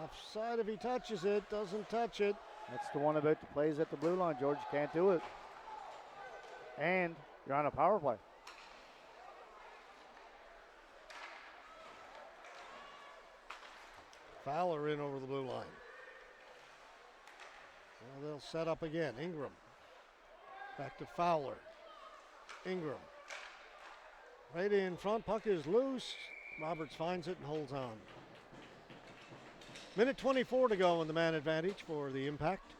Offside if he touches it, doesn't touch it. That's the one about the plays at the blue line, George. You can't do it. And You're on a power play. Fowler in over the blue line. Well, they'll set up again. Ingram. Back to Fowler. Ingram. Right in front. Puck is loose. Roberts finds it and holds on. Minute 24 to go in the man advantage for the Impact.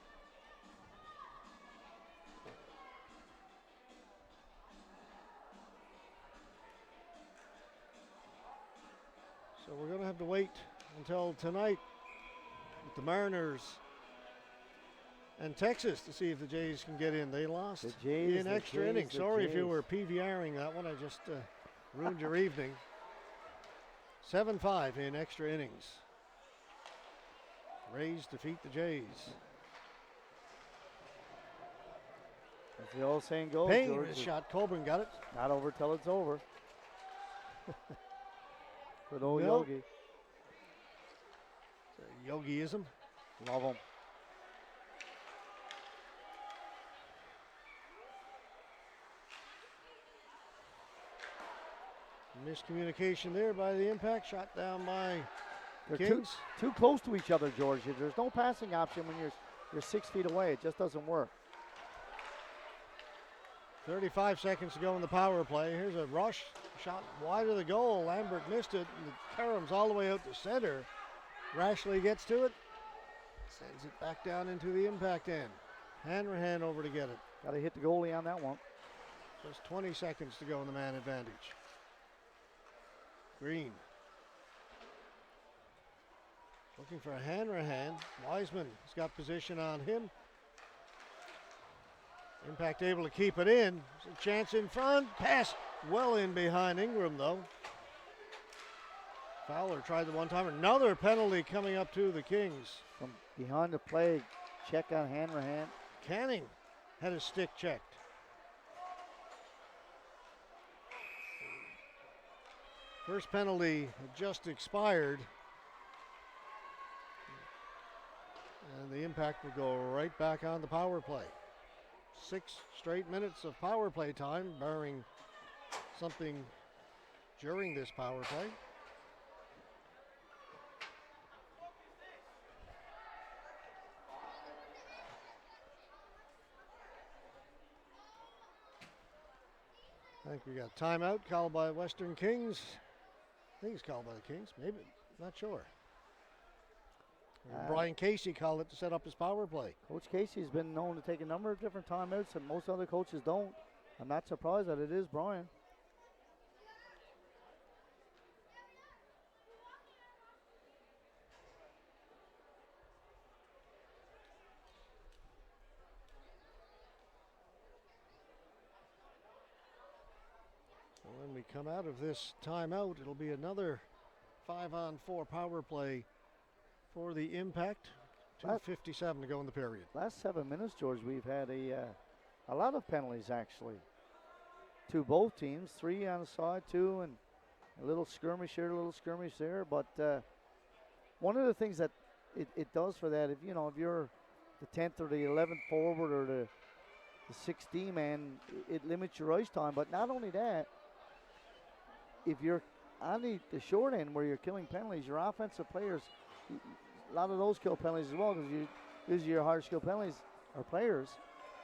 So we're going to have to wait until tonight with the Mariners and Texas to see if the Jays can get in. They lost The Jays, in the extra Jays, innings. the Sorry if you Jays. were PVRing that one. I just ruined your evening. 7-5 in extra innings. Rays defeat the Jays. As the old saying goes, Payne George, with a shot. Colburn got it. not over till it's over. Good old Nope. Yogi. It's a Yogiism. Love him. Miscommunication there by the Impact. Shot down by They're Kings. too close to each other, George. There's no passing option when you're 6 feet away. It just doesn't work. 35 seconds to go in the power play. Here's a rush shot wide of the goal. Lambert missed it. And Karam's all the way out to center. Rashley gets to it. Sends it back down into the Impact end. Hanrahan over to get it. Got to hit the goalie on that one. Just 20 seconds to go in the man advantage. Green. Looking for a Hanrahan. Wiseman has got position on him. Impact able to keep it in. There's a chance in front. Pass well in behind Ingram, though. Fowler tried the one time. Another penalty coming up to the Kings. From behind the play, check on Hanrahan. Canning had his stick checked. First penalty had just expired. And the Impact will go right back on the power play. 6 straight minutes of power play time, barring something during this power play. I think we got timeout called by Western Kings. I think it's called by the Kings, maybe, not sure. Brian Casey called it to set up his power play. Coach Casey's been known to take a number of different timeouts, and most other coaches don't. I'm not surprised that it is Brian. So when we come out of this timeout, it'll be another 5-on-4 power play for the Impact. 2:57 to go in the period. Last 7 minutes, George, we've had a lot of penalties actually. To both teams, 3 on the side, 2, and a little skirmish here, a little skirmish there. But one of the things that it does for that, if you're the 10th or the 11th forward or the 6D man, it limits your ice time. But not only that, if you're on the short end where you're killing penalties, your offensive players, a lot of those kill penalties as well, because you use your higher skill penalties or players,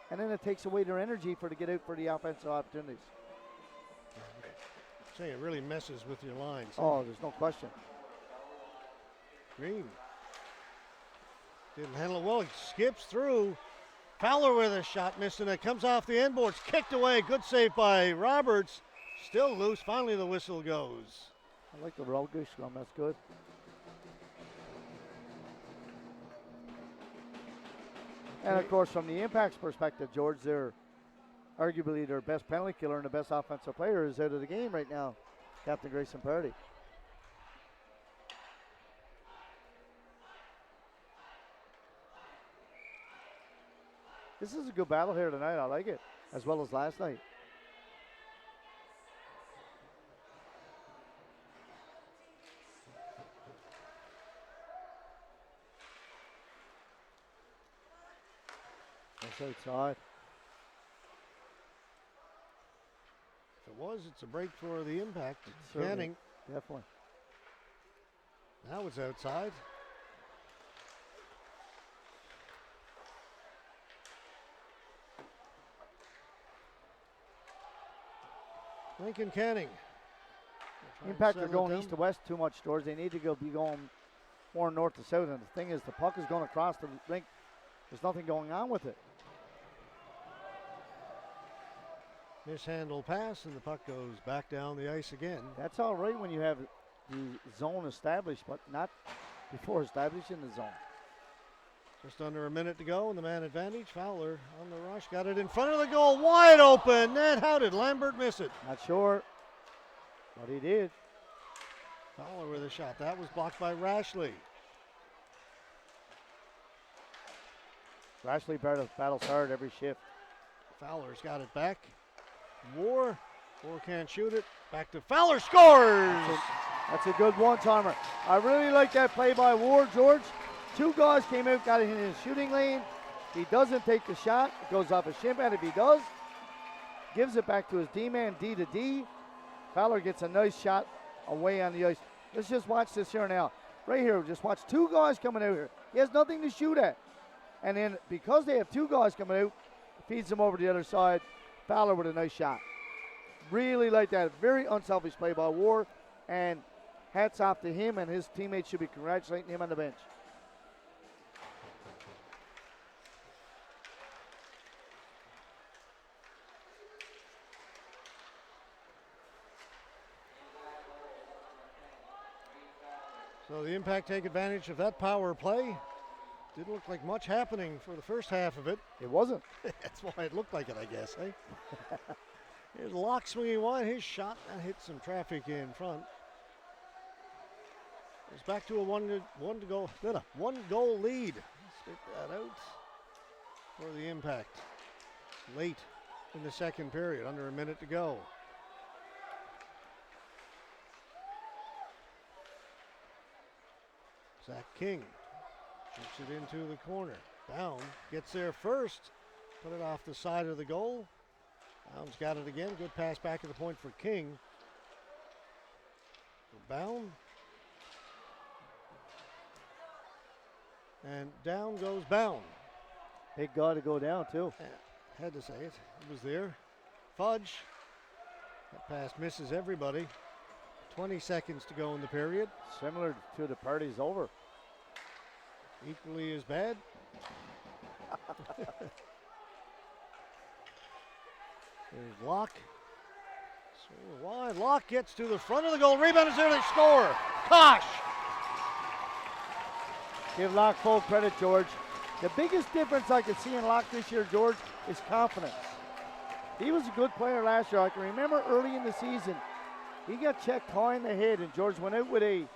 and then it takes away their energy to get out for the offensive opportunities. Saying it really messes with your lines. Oh, there's no question. Green didn't handle it well. He skips through. Fowler with a shot missing it. Comes off the end boards. Kicked away. Good save by Roberts. Still loose. Finally the whistle goes. I like the Rogue scrum. That's good. And of course, from the Impact's perspective, George, they're arguably their best penalty killer and the best offensive player is out of the game right now, Captain Grayson Purdy. This is a good battle here tonight. I like it, as well as last night. That's outside. it was, it's a break for the Impact. Certainly. Canning. Definitely. Now it's outside. Lincoln Canning. Impact are going east to west too much, George. They need to be going more north to south. And the thing is, the puck is going across the rink. There's nothing going on with it. Mishandled pass, and the puck goes back down the ice again. That's all right when you have the zone established, but not before establishing the zone. Just under a minute to go, and the man advantage. Fowler on the rush, got it in front of the goal, wide open net. How did Lambert miss it? Not sure, but he did. Fowler with a shot. That was blocked by Rashley. Rashley battles hard every shift. Fowler's got it back. Moore can't shoot it. Back to Fowler, scores! That's a good one-timer. I really like that play by Ward, George. Two guys came out, got it in his shooting lane. He doesn't take the shot. It goes off his shin pad. If he does, gives it back to his D-man, D to D. Fowler gets a nice shot away on the ice. Let's just watch this here now. Right here, just watch two guys coming out here. He has nothing to shoot at. And then because they have two guys coming out, feeds them over to the other side. Fowler with a nice shot. Really like that. Very unselfish play by Ward. And hats off to him, and his teammates should be congratulating him on the bench. So the Impact take advantage of that power play. Didn't look like much happening for the first half of it. It wasn't. That's why it looked like it, I guess, eh? Here's Locke swinging wide. His shot that hit some traffic in front. It's back to a one goal lead. Spit that out for the Impact. Late in the second period, under a minute to go. Zach King shoots it into the corner. Down gets there first. Put it off the side of the goal. Bound's got it again. Good pass back at the point for King. Bound. And down goes Bound. Big guy to go down, too. Yeah, had to say it. It was there. Fudge. That pass misses everybody. 20 seconds to go in the period. Similar to the party's over. Equally as bad. There's Locke. So wide. Locke gets to the front of the goal. Rebound is there. They score. Kosh. Give Locke full credit, George. The biggest difference I could see in Locke this year, George, is confidence. He was a good player last year. I can remember early in the season, he got checked high in the head, and George went out with a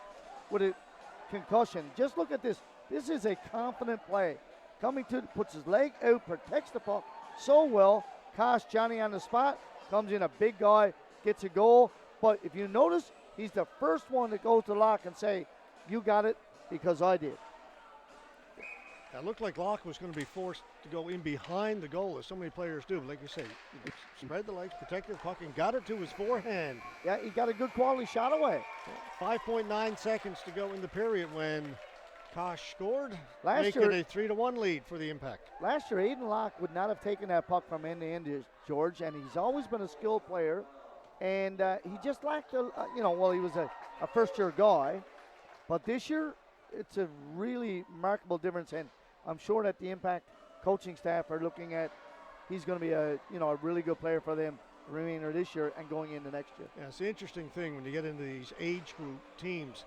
concussion. Just look at this. This is a confident play. Puts his leg out, protects the puck so well. Kosh, Johnny on the spot, comes in a big guy, gets a goal. But if you notice, he's the first one to go to Locke and say, you got it because I did. It looked like Locke was going to be forced to go in behind the goal, as so many players do. But like you say, spread the legs, protected the puck, and got it to his forehand. Yeah, he got a good quality shot away. 5.9 seconds to go in the period when Kosh scored, Last making year, a 3-1 lead for the Impact. Last year, Aiden Locke would not have taken that puck from end to end, George, and he's always been a skilled player. And he just lacked he was a first-year guy. But this year, it's a really remarkable difference, and I'm sure that the Impact coaching staff are looking at he's going to be a really good player for them remainder this year and going into next year. Yeah, it's the interesting thing when you get into these age group teams.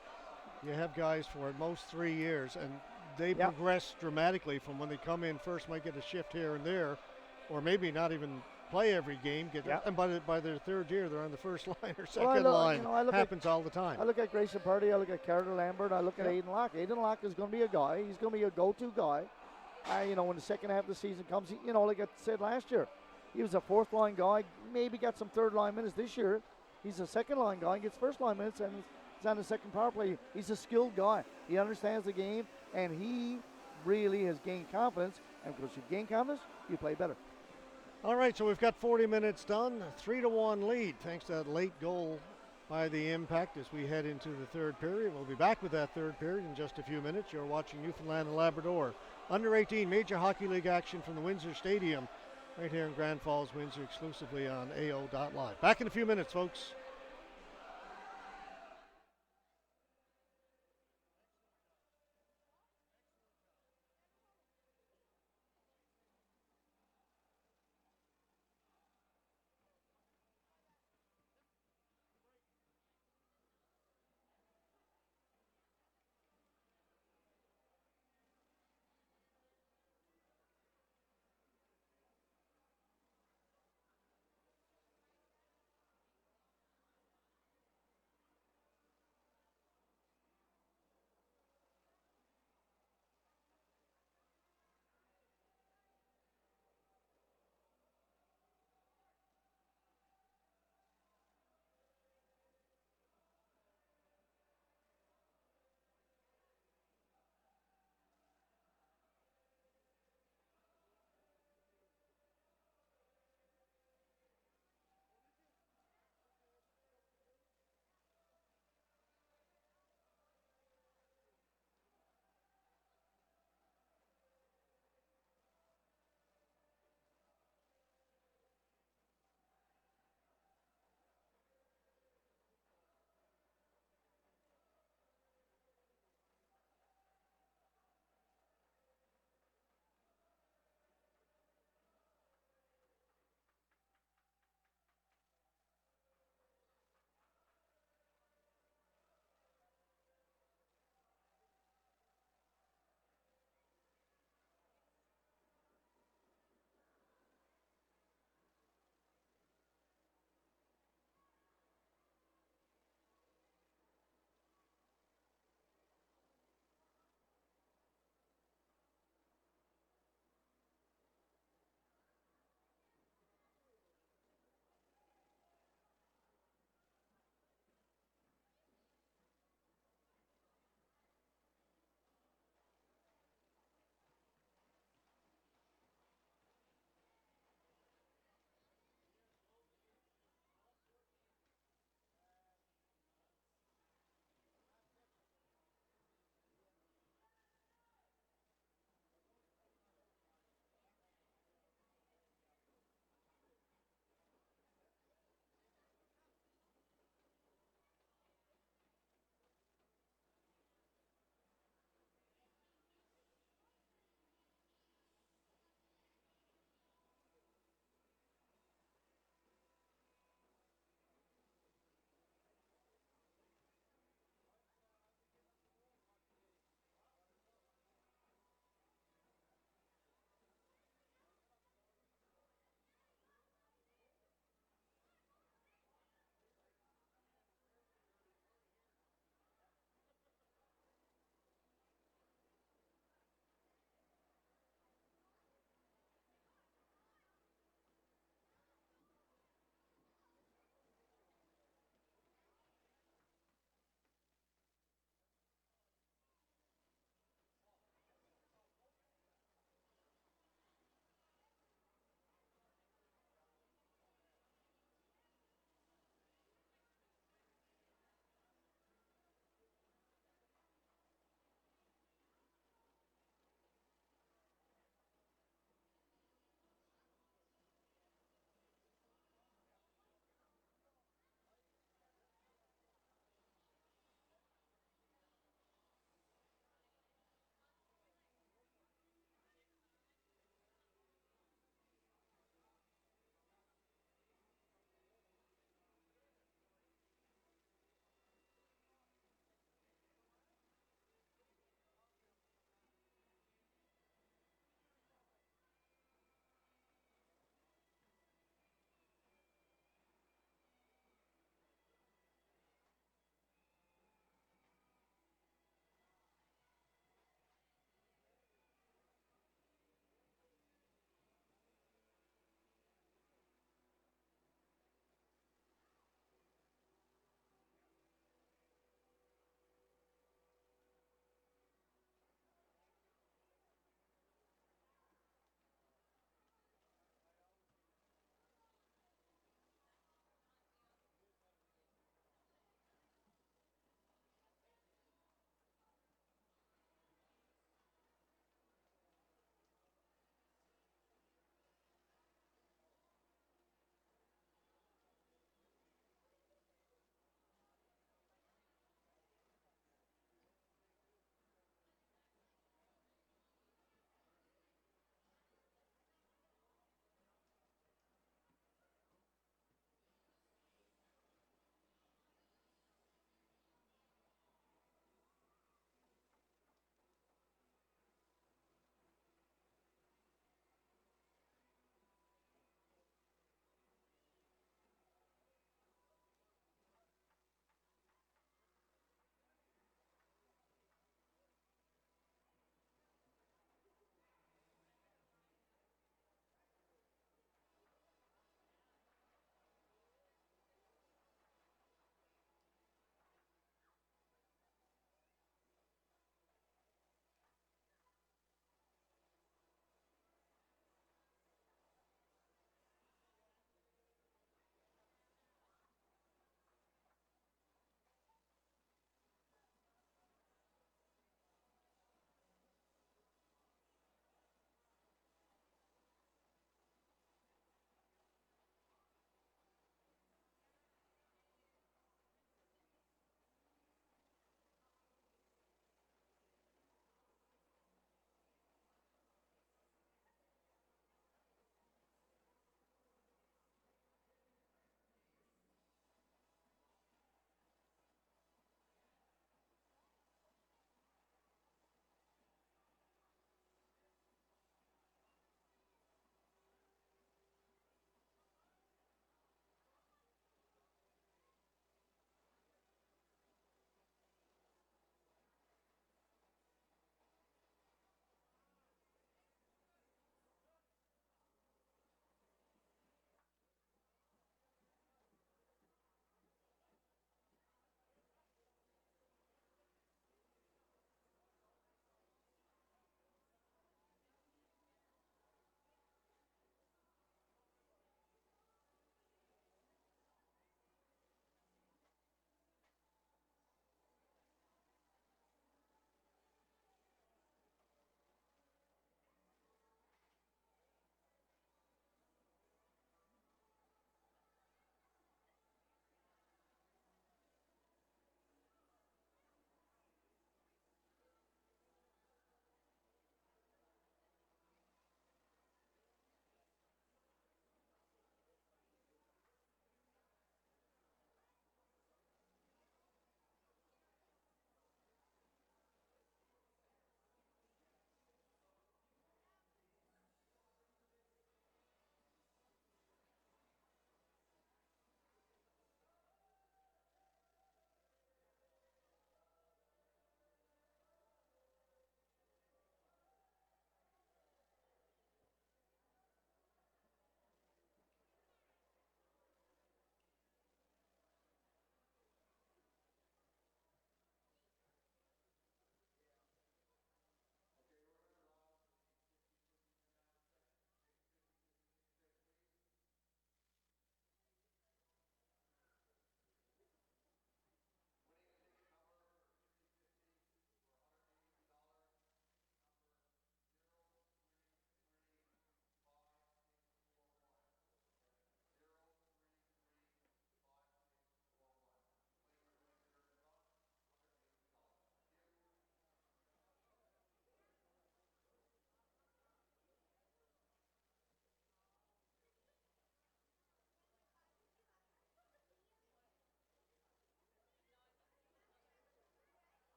You have guys for at most 3 years, and they progress dramatically from when they come in first, might get a shift here and there, or maybe not even play every game. And by their third year, they're on the first line or second line. Happens all the time. I look at Grayson Purdy, I look at Carter Lambert, I look at Aiden Locke. Aiden Locke is going to be a guy. He's going to be a go-to guy. When the second half of the season comes, like I said last year, he was a fourth-line guy, maybe got some third-line minutes this year. He's a second-line guy, gets first-line minutes, and he's on the second power play. He's a skilled guy. He understands the game, and he really has gained confidence. And because you gain confidence, you play better. All right, so we've got 40 minutes done. 3-1 lead thanks to that late goal by the Impact as we head into the third period. We'll be back with that third period in just a few minutes. You're watching Newfoundland and Labrador under 18 Major Hockey League action from the Windsor Stadium right here in Grand Falls, Windsor, exclusively on AO.live. Back in a few minutes, folks.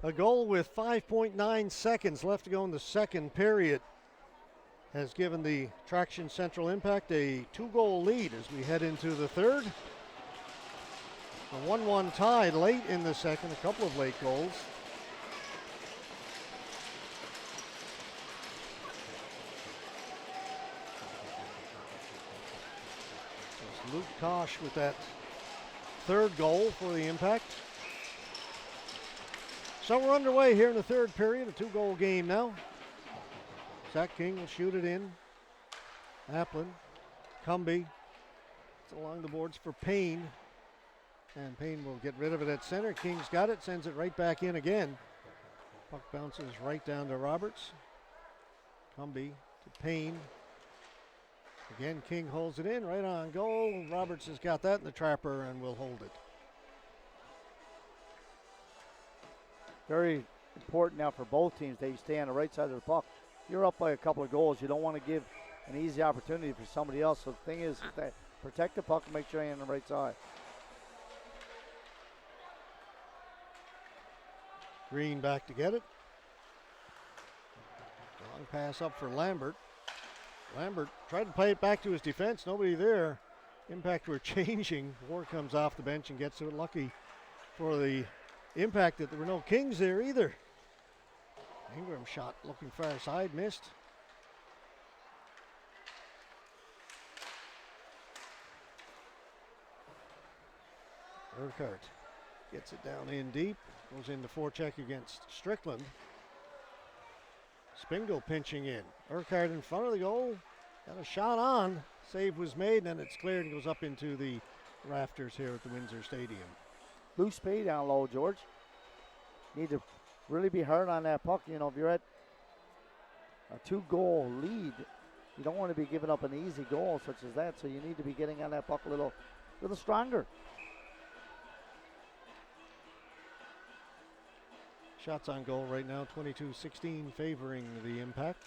A goal with 5.9 seconds left to go in the second period has given the Traction Central Impact a 2-goal lead as we head into the third. A 1-1 tie late in the second, a couple of late goals. It's Luke Kosh with that third goal for the Impact. So we're underway here in the third period, a 2-goal game now. Zach King will shoot it in. Applin, Cumby. It's along the boards for Payne. And Payne will get rid of it at center. King's got it, sends it right back in again. Puck bounces right down to Roberts. Cumby to Payne. Again, King holds it in, right on goal. Roberts has got that in the trapper and will hold it. Very important now for both teams that you stay on the right side of the puck. You're up by a couple of goals. You don't want to give an easy opportunity for somebody else. So the thing is that protect the puck and make sure you're on the right side. Green back to get it. Long pass up for Lambert. Lambert tried to play it back to his defense. Nobody there. Impact were changing. Ward comes off the bench and gets to it. Lucky for the Impact that there were no Kings there either. Ingram shot looking far side, missed. Urquhart gets it down in deep. Goes into forecheck against Strickland. Spingle pinching in. Urquhart in front of the goal. Got a shot on. Save was made, and it's cleared and goes up into the rafters here at the Windsor Stadium. Loose speed down low, George. Need to really be hard on that puck. You know, if you're at a 2-goal lead, you don't want to be giving up an easy goal such as that, so you need to be getting on that puck a little stronger. Shots on goal right now, 22-16 favoring the Impact.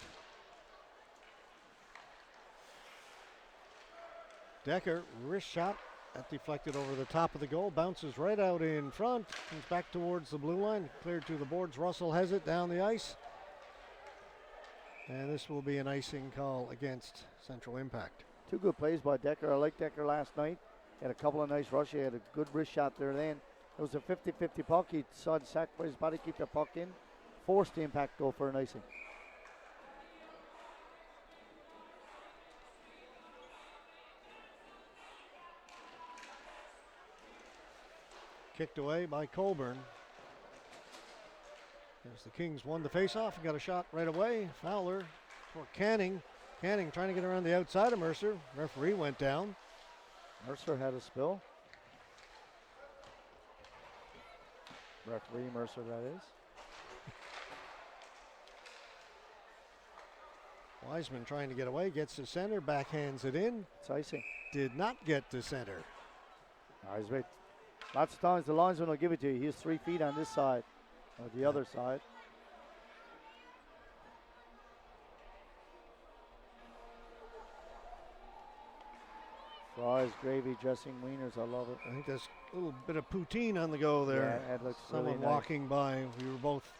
Decker, wrist shot. That deflected over the top of the goal, bounces right out in front, comes back towards the blue line, cleared to the boards. Russell has it down the ice. And this will be an icing call against Central Impact. 2 good plays by Decker. I liked Decker last night. He had a couple of nice rushes. He had a good wrist shot there then. It was a 50-50 puck. He saw the sack by his body, keep the puck in, forced the Impact to go for an icing. Kicked away by Colburn. As the Kings won the faceoff and got a shot right away. Fowler for Canning. Canning trying to get around the outside of Mercer. Referee went down. Mercer had a spill. Referee Mercer, that is. Wiseman trying to get away, gets to center, backhands it in. It's icing. Did not get to center. He's right. Lots of times the linesman will give it to you. He's 3 feet on this side or the other side. Fries, gravy, dressing, wieners. I love it. I think there's a little bit of poutine on the go there. Yeah, it looks Someone really nice. walking by. We were both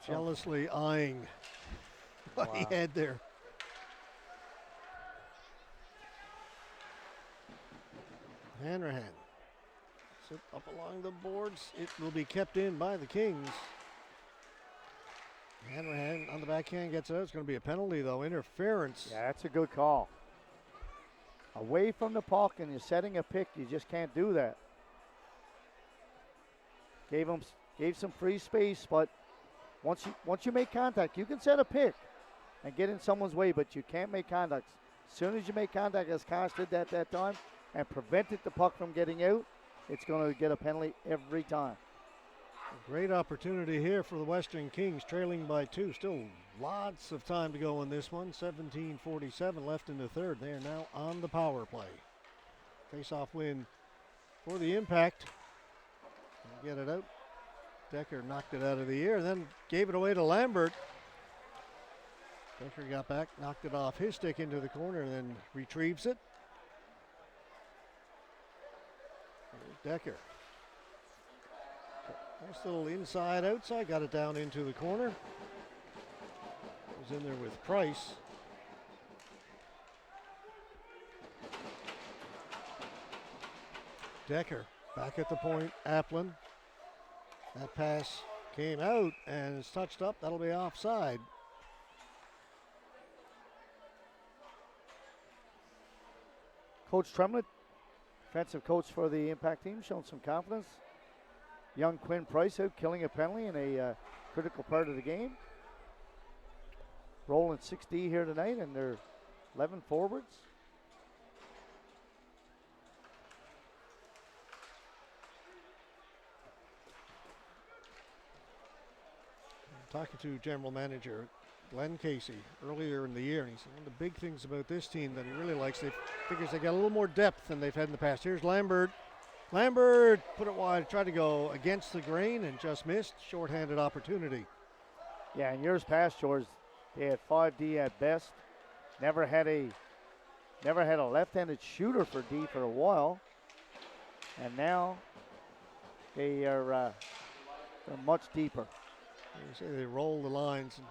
jealously eyeing what he had there. Hanrahan. Sit up along the boards. It will be kept in by the Kings. Hanrahan on the backhand gets it out. It's going to be a penalty, though. Interference. Yeah, that's a good call. Away from the puck and you're setting a pick, you just can't do that. Gave some free space, but once you make contact, you can set a pick and get in someone's way, but you can't make contact. As soon as you make contact, as Kosh did that time, and prevented the puck from getting out, it's going to get a penalty every time. A great opportunity here for the Western Kings, trailing by 2. Still lots of time to go in this one. 17:47 left in the third. They are now on the power play. Face-off win for the Impact. Get it out. Decker knocked it out of the air, then gave it away to Lambert. Decker got back, knocked it off his stick into the corner, and then retrieves it. Decker. Nice little inside, outside. Got it down into the corner. Was in there with Price. Decker back at the point. Applin. That pass came out and is touched up. That'll be offside. Coach Tremlett, defensive coach for the Impact team, showing some confidence. Young Quinn Price out killing a penalty in a critical part of the game. Rolling 6D here tonight, and they're 11 forwards. Talking to General Manager Glenn Casey earlier in the year, and he said one of the big things about this team that he really likes, they figures they got a little more depth than they've had in the past. Here's Lambert. Lambert put it wide, tried to go against the grain and just missed. Shorthanded opportunity. Yeah, in years past, George, they had 5D at best. Never had a left-handed shooter for D for a while, and now they're much deeper. You say they roll the lines, and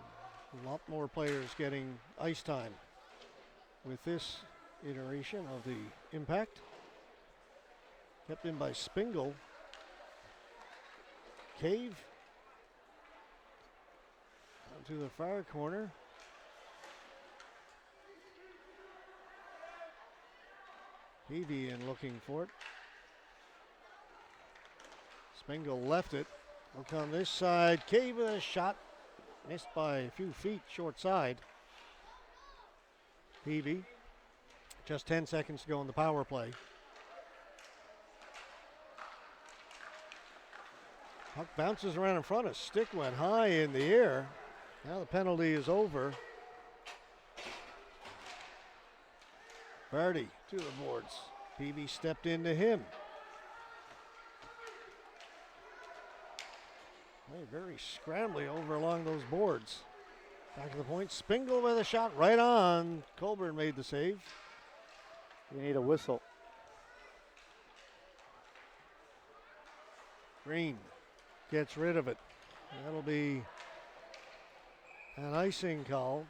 a lot more players getting ice time with this iteration of the Impact. Kept in by Spingle. Cave to the far corner. Peavy in looking for it. Spingle left it. Will come this side. Cave with a shot. Missed by a few feet short side. Peavy. Just 10 seconds to go in the power play. Puck bounces around in front. A stick went high in the air. Now the penalty is over. Barty to the boards. Peavy stepped into him. Very scrambly over along those boards. Back to the point. Spingle with a shot right on. Colburn made the save. You need a whistle. Green gets rid of it. That'll be an icing call.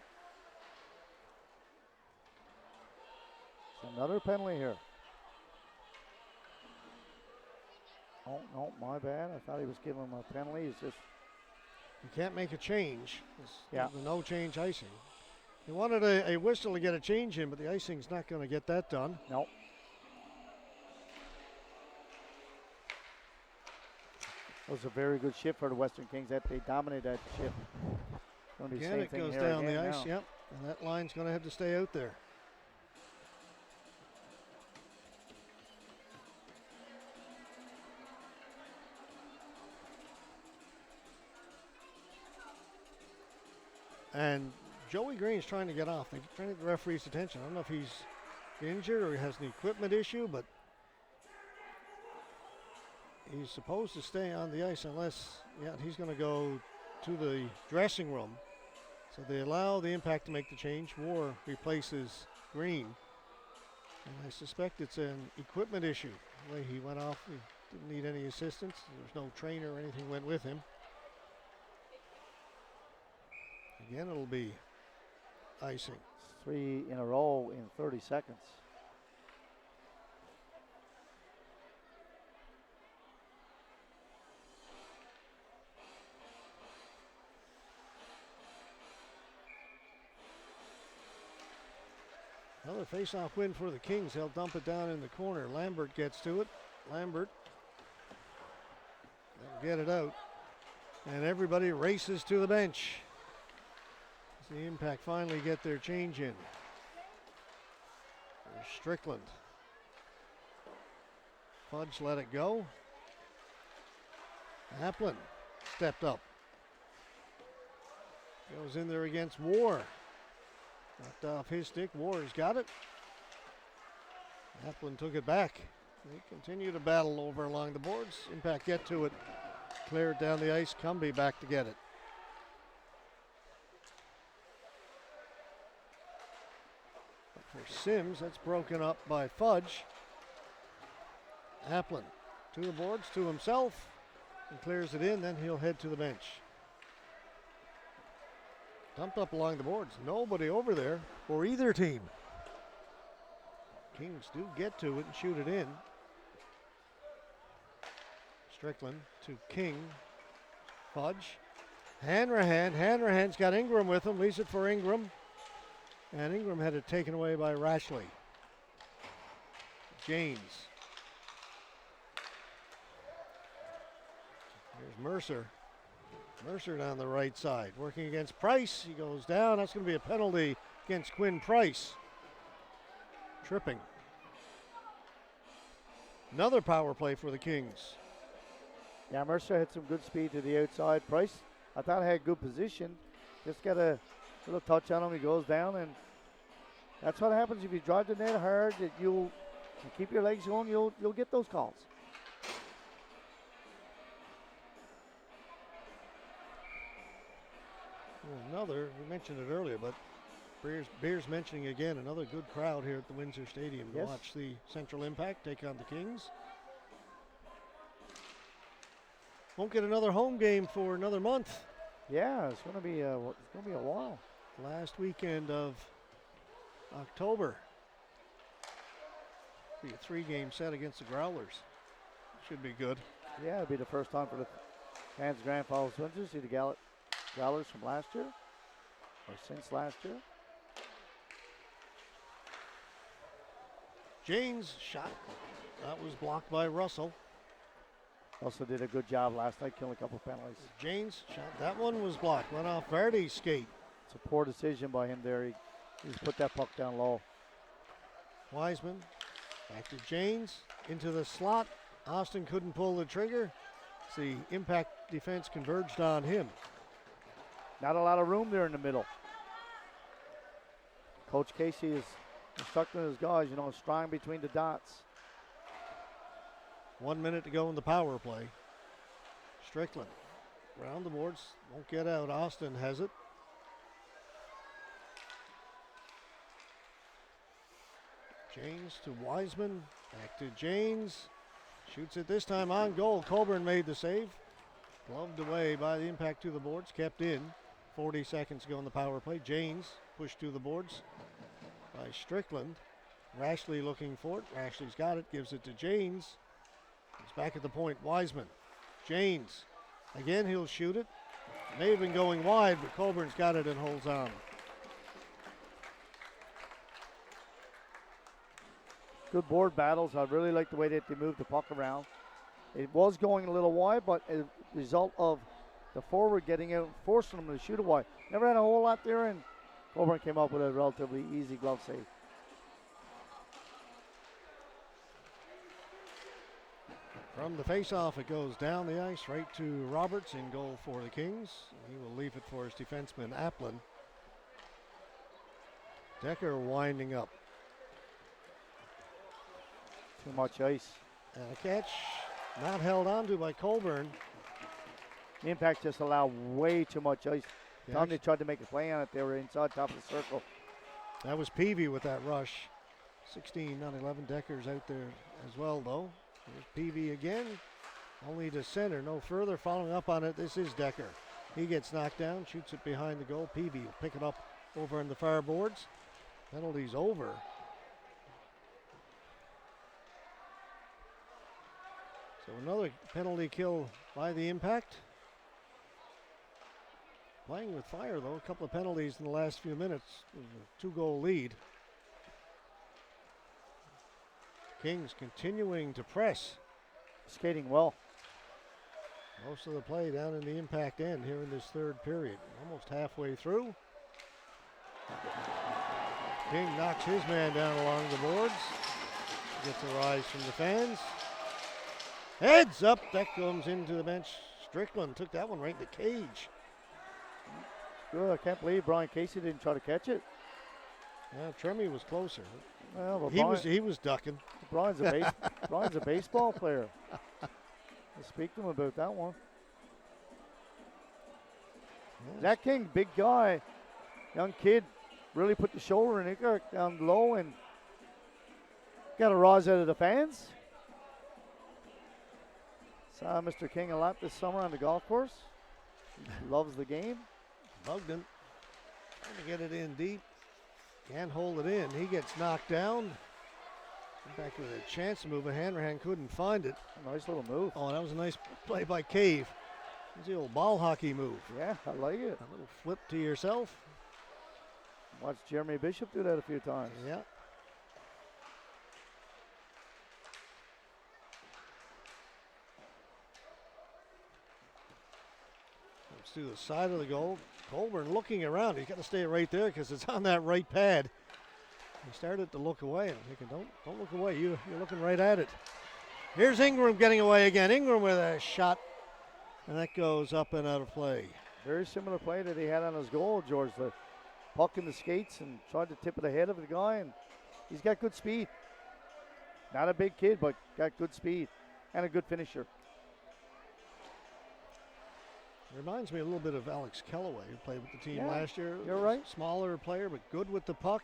It's another penalty here. Oh, no, my bad. I thought he was giving him a penalty. It's just. You can't make a change. Yeah. The no change icing. He wanted a whistle to get a change in, but the icing's not going to get that done. No. That was a very good shift for the Western Kings. That they dominated that shift. Again, it goes down the ice. Yep. And that line's going to have to stay out there. And Joey Green's trying to get off. They're trying to get the referee's attention. I don't know if he's injured or he has an equipment issue, but he's supposed to stay on the ice unless, he's going to go to the dressing room. So they allow the Impact to make the change. Moore replaces Green. And I suspect it's an equipment issue. The way he went off, he didn't need any assistance. There's no trainer or anything went with him. Again, it'll be icing. 3 in a row in 30 seconds. Another face-off win for the Kings. They'll dump it down in the corner. Lambert gets to it. Lambert will get it out. And everybody races to the bench. As the Impact finally get their change in. There's Strickland. Fudge let it go. Applin stepped up. Goes in there against War. Knocked off his stick. War's got it. Applin took it back. They continue to battle over along the boards. Impact get to it. Clear it down the ice. Cumby back to get it. For Sims, that's broken up by Fudge. Applin to the boards, to himself. and clears it in, then he'll head to the bench. Dumped up along the boards. Nobody over there for either team. Kings do get to it and shoot it in. Strickland to King. Fudge. Hanrahan's got Ingram with him. Leaves it for Ingram. And Ingram had it taken away by Rashley. James. Here's Mercer. Mercer down the right side. Working against Price. He goes down. That's going to be a penalty against Quinn Price. Tripping. Another power play for the Kings. Yeah, Mercer had some good speed to the outside. Price, I thought had good position. Just got a little touch on him. He goes down, and that's what happens if you drive the net hard. That you keep your legs going, you'll get those calls. Another, we mentioned it earlier, but Beers mentioning again, another good crowd here at the Windsor Stadium to watch the Central Impact take on the Kings. Won't get another home game for another month. Yeah, it's going to be a while. Last weekend of October. Be a 3-game set against the Growlers. Should be good. Yeah, it'll be the first time for the fans of Grand Falls Windsor see the Growlers from last year, or since last year. James shot. That was blocked by Russell. Also did a good job last night, killing a couple of penalties. James shot. That one was blocked. Went off Vardy's skate. It's a poor decision by him there. He just put that puck down low. Wiseman back to James into the slot. Austin couldn't pull the trigger. The Impact defense converged on him. Not a lot of room there in the middle. Coach Casey is instructing his guys, strong between the dots. 1 minute to go in the power play. Strickland around the boards, won't get out. Austin has it. James to Wiseman, back to James. Shoots it this time on goal. Coburn made the save. Gloved away by the Impact to the boards, kept in. 40 seconds to go in the power play. James pushed to the boards by Strickland. Rashley looking for it. Rashley's got it, gives it to James. He's back at the point. Wiseman. James. Again, he'll shoot it. May have been going wide, but Coburn's got it and holds on. Good board battles. I really like the way that they moved the puck around. It was going a little wide, but as a result of the forward getting out, forcing them to shoot it wide. Never had a whole lot there, and Coburn came up with a relatively easy glove save. From the faceoff, it goes down the ice right to Roberts in goal for the Kings. He will leave it for his defenseman, Applin. Decker winding up. Too much ice. And a catch not held onto by Colburn. The Impact just allowed way too much ice. Time they tried to make a play on it, they were inside top of the circle. That was Peavy with that rush. 16 on 11. Decker's out there as well, though. Here's Peavy again. Only to center, no further. Following up on it, this is Decker. He gets knocked down, shoots it behind the goal. Peavy will pick it up over on the far boards. Penalty's over. So another penalty kill by the Impact. Playing with fire, though. A couple of penalties in the last few minutes. A 2-goal lead. Kings continuing to press. Skating well. Most of the play down in the Impact end here in this third period. Almost halfway through. King knocks his man down along the boards. Gets a rise from the fans. Heads up. That comes into the bench. Strickland took that one right in the cage. Good. I can't believe Brian Casey didn't try to catch it. Yeah, Tremmy was closer. Well, but he was ducking. Brian's a baseball player. I'll speak to him about that one. Yes. Zach King, big guy, young kid, really put the shoulder in it down low and got a rise out of the fans. Saw Mr. King a lot this summer on the golf course. He loves the game. Bogdan trying to get it in deep. Can't hold it in. He gets knocked down. Back with a chance to move. A Hanrahan couldn't find it. Nice little move. Oh, that was a nice play by Cave. It's the old ball hockey move. Yeah, I like it. A little flip to yourself. Watched Jeremy Bishop do that a few times. Yeah. Comes to the side of the goal. Colburn looking around. He's got to stay right there because it's on that right pad. He started to look away. I'm thinking, don't look away. You're looking right at it. Here's Ingram getting away again. Ingram with a shot, and that goes up and out of play. Very similar play that he had on his goal, George. The puck in the skates and tried to tip it ahead of the guy, and he's got good speed. Not a big kid, but got good speed and a good finisher. Reminds me a little bit of Alex Kellaway, who played with the team Yeah, last year. you're right. Smaller player, but good with the puck.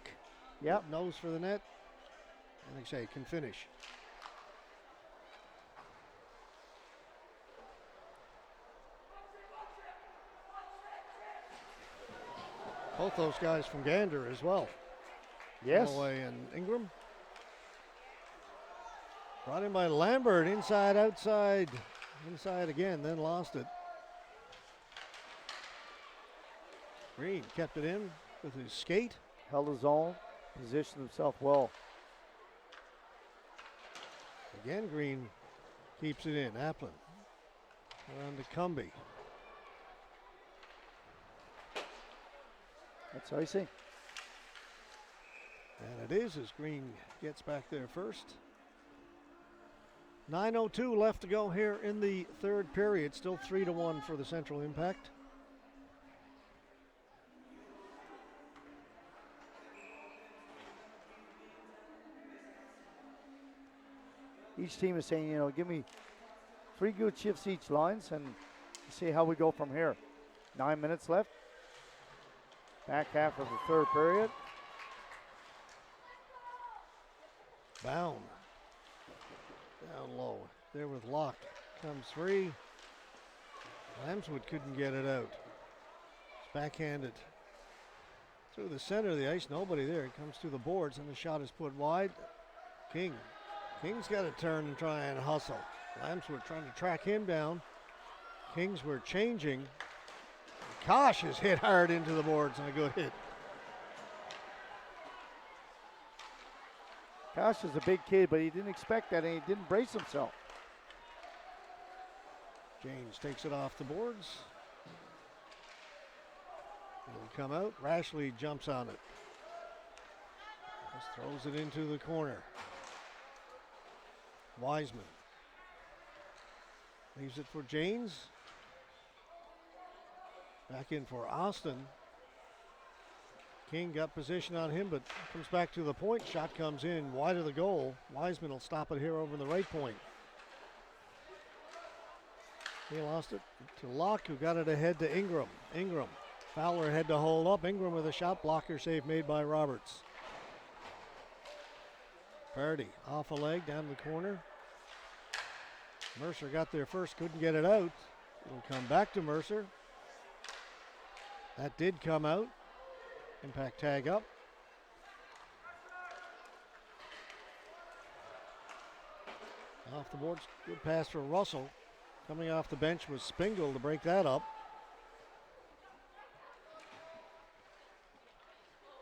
Yep. Nose for the net. And like I say, can finish. Both those guys from Gander as well. Yes. Kellaway and Ingram. Brought in by Lambert, inside, outside, inside again, then lost it. Green kept it in with his skate. Held his own, positioned himself well. Again, Green keeps it in. Applin around to Cumby. That's icing. And it is as Green gets back there first. 9:02 left to go here in the third period. Still 3-1 for the Central Impact. Each team is saying, give me 3 good shifts each lines and see how we go from here. 9 minutes left. Back half of the third period. Bound. Down low. There with Locke. Comes free. Lambswood couldn't get it out. It's backhanded through the center of the ice. Nobody there. It comes to the boards and the shot is put wide. King's got to turn and try and hustle. Lambswood trying to track him down. Kings were changing. Kosh is hit hard into the boards and a good hit. Kosh is a big kid, but he didn't expect that and he didn't brace himself. James takes it off the boards. It'll come out. Rashley jumps on it. Just throws it into the corner. Wiseman leaves it for Janes. Back in for Austin. King got position on him, but comes back to the point. Shot comes in wide of the goal. Wiseman will stop it here over the right point. He lost it to Locke, who got it ahead to Ingram. Fowler had to hold up. Ingram with a shot blocker save made by Roberts. Pardy off a leg down the corner. Mercer got there first, couldn't get it out. It'll come back to Mercer. That did come out. Impact tag up. Off the boards, good pass for Russell. Coming off the bench was Spingle to break that up.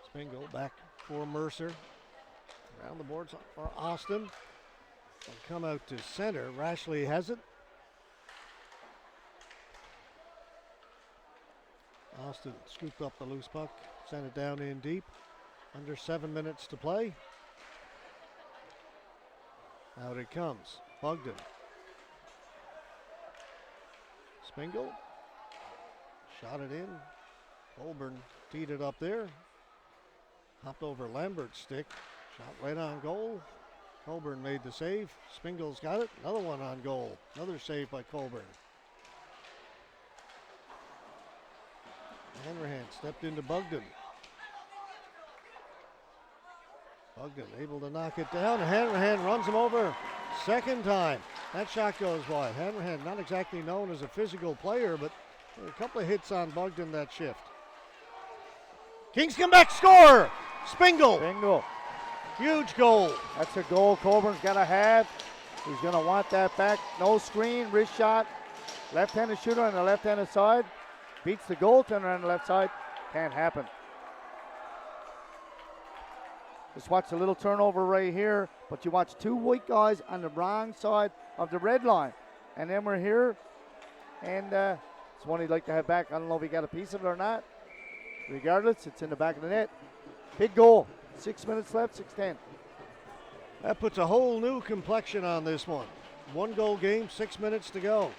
Spingle back for Mercer. Around the boards for Austin. Will come out to center. Rashley has it. Austin scooped up the loose puck, sent it down in deep. Under 7 minutes to play. Out it comes. Bogdan. Spingle. Shot it in. Colburn teed it up there. Hopped over Lambert's stick. Shot right on goal. Colburn made the save. Spingle's got it. Another one on goal. Another save by Colburn. Hanrahan stepped into Bogdan. Bogdan able to knock it down. Hanrahan runs him over. Second time. That shot goes wide. Hanrahan, not exactly known as a physical player, but a couple of hits on Bogdan that shift. Kings come back, score! Spingle, Bingo. huge goal. That's a goal Coburn's got to have. He's going to want that back. No screen, wrist shot. Left-handed shooter on the left-handed side. Beats the goaltender on the left side. Can't happen. Just watch a little turnover right here, but you watch two white guys on the wrong side of the red line. And then we're here, and it's one he'd like to have back. I don't know if he got a piece of it or not. Regardless, it's in the back of the net. Big goal. 6 minutes left, 6:10. That puts a whole new complexion on this one. 1 goal game, 6 minutes to go.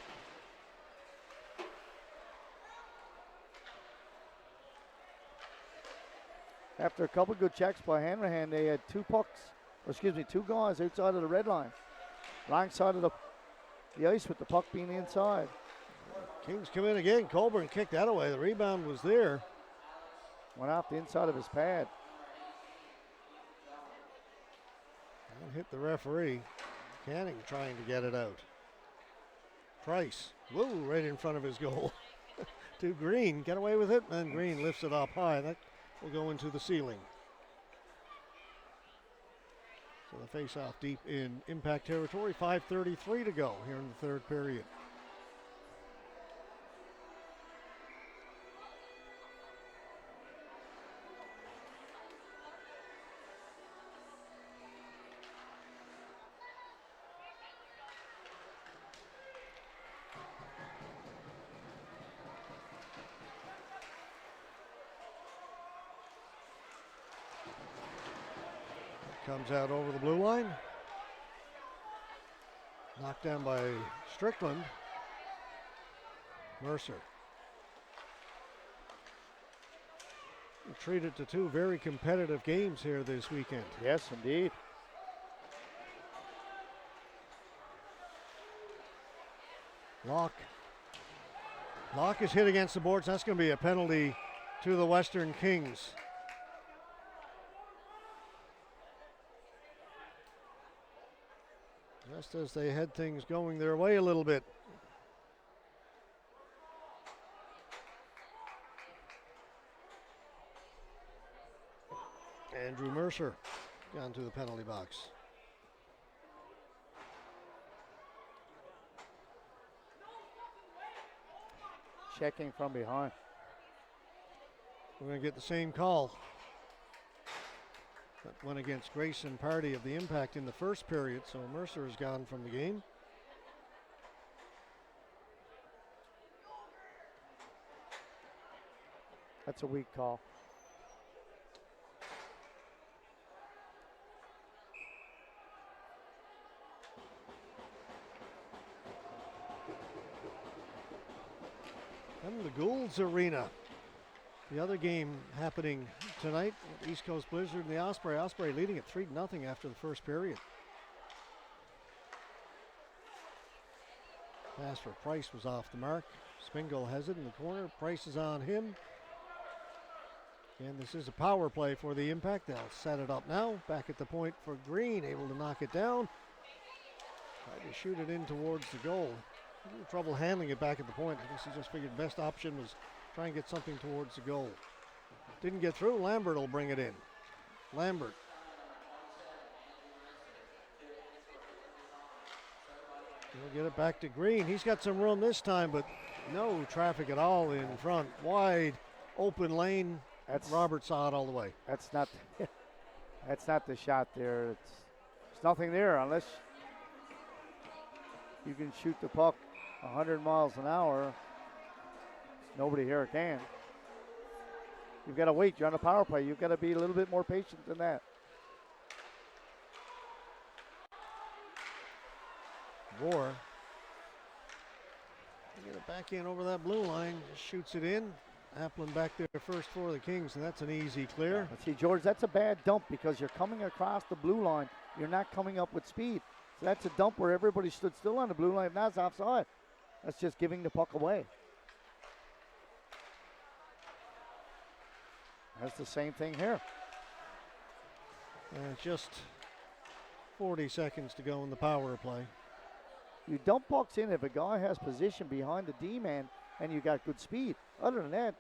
After a couple good checks by Hanrahan, they had two guys outside of the red line. Wrong side of the ice with the puck being inside. Kings come in again. Colburn kicked that away. The rebound was there. Went off the inside of his pad. And hit the referee. Canning trying to get it out. Price, whoa, right in front of his goal. To Green, get away with it, and Green lifts it up high. That will go into the ceiling. So the face-off deep in Impact territory. 5:33 to go here in the third period. Comes out over the blue line. Knocked down by Strickland. Mercer. We treated to 2 very competitive games here this weekend. Yes, indeed. Locke is hit against the boards. That's going to be a penalty to the Western Kings. Just as they had things going their way a little bit. Andrew Mercer gone to the penalty box. Checking from behind. We're going to get the same call that went against Grayson Party of the Impact in the first period, so Mercer is gone from the game. That's a weak call. And the Goulds Arena. The other game happening tonight, East Coast Blizzard and the Osprey. Osprey leading at 3-0 after the first period. Pass for Price was off the mark. Spingle has it in the corner. Price is on him. And this is a power play for the Impact. They'll set it up now. Back at the point for Green, able to knock it down. Tried to shoot it in towards the goal. A little trouble handling it back at the point. I guess he just figured best option was try and get something towards the goal. Didn't get through. Lambert will bring it in. Lambert. He'll get it back to Green. He's got some room this time, but no traffic at all in front. Wide open lane. Robert saw it all the way. That's not the shot there. There's nothing there unless you can shoot the puck 100 miles an hour. Nobody here can. You've got to wait. You're on a power play. You've got to be a little bit more patient than that. Roar. Get it back in over that blue line. Just shoots it in. Applin back there first for the Kings, and that's an easy clear. But see, George, that's a bad dump because you're coming across the blue line. You're not coming up with speed. So that's a dump where everybody stood still on the blue line. If not, it's offside. That's just giving the puck away. That's the same thing here. Just 40 seconds to go in the power play. You dump pucks in if a guy has position behind the D-man and you got good speed. Other than that,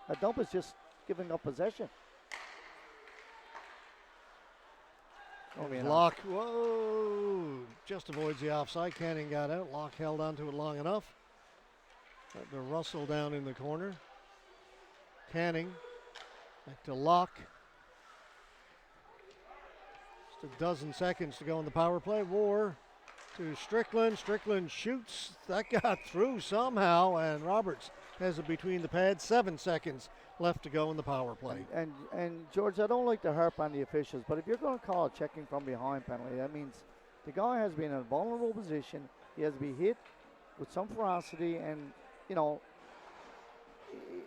a dump is just giving up possession. Locke, whoa, just avoids the offside. Canning got out. Locke held onto it long enough. Let the Russell down in the corner. Canning back to Locke. Just a dozen seconds to go in the power play. War to Strickland. Strickland shoots. That got through somehow, and Roberts has it between the pads. 7 seconds left to go in the power play. And George, I don't like to harp on the officials, but if you're going to call a checking from behind penalty, that means the guy has been in a vulnerable position. He has to be hit with some ferocity, and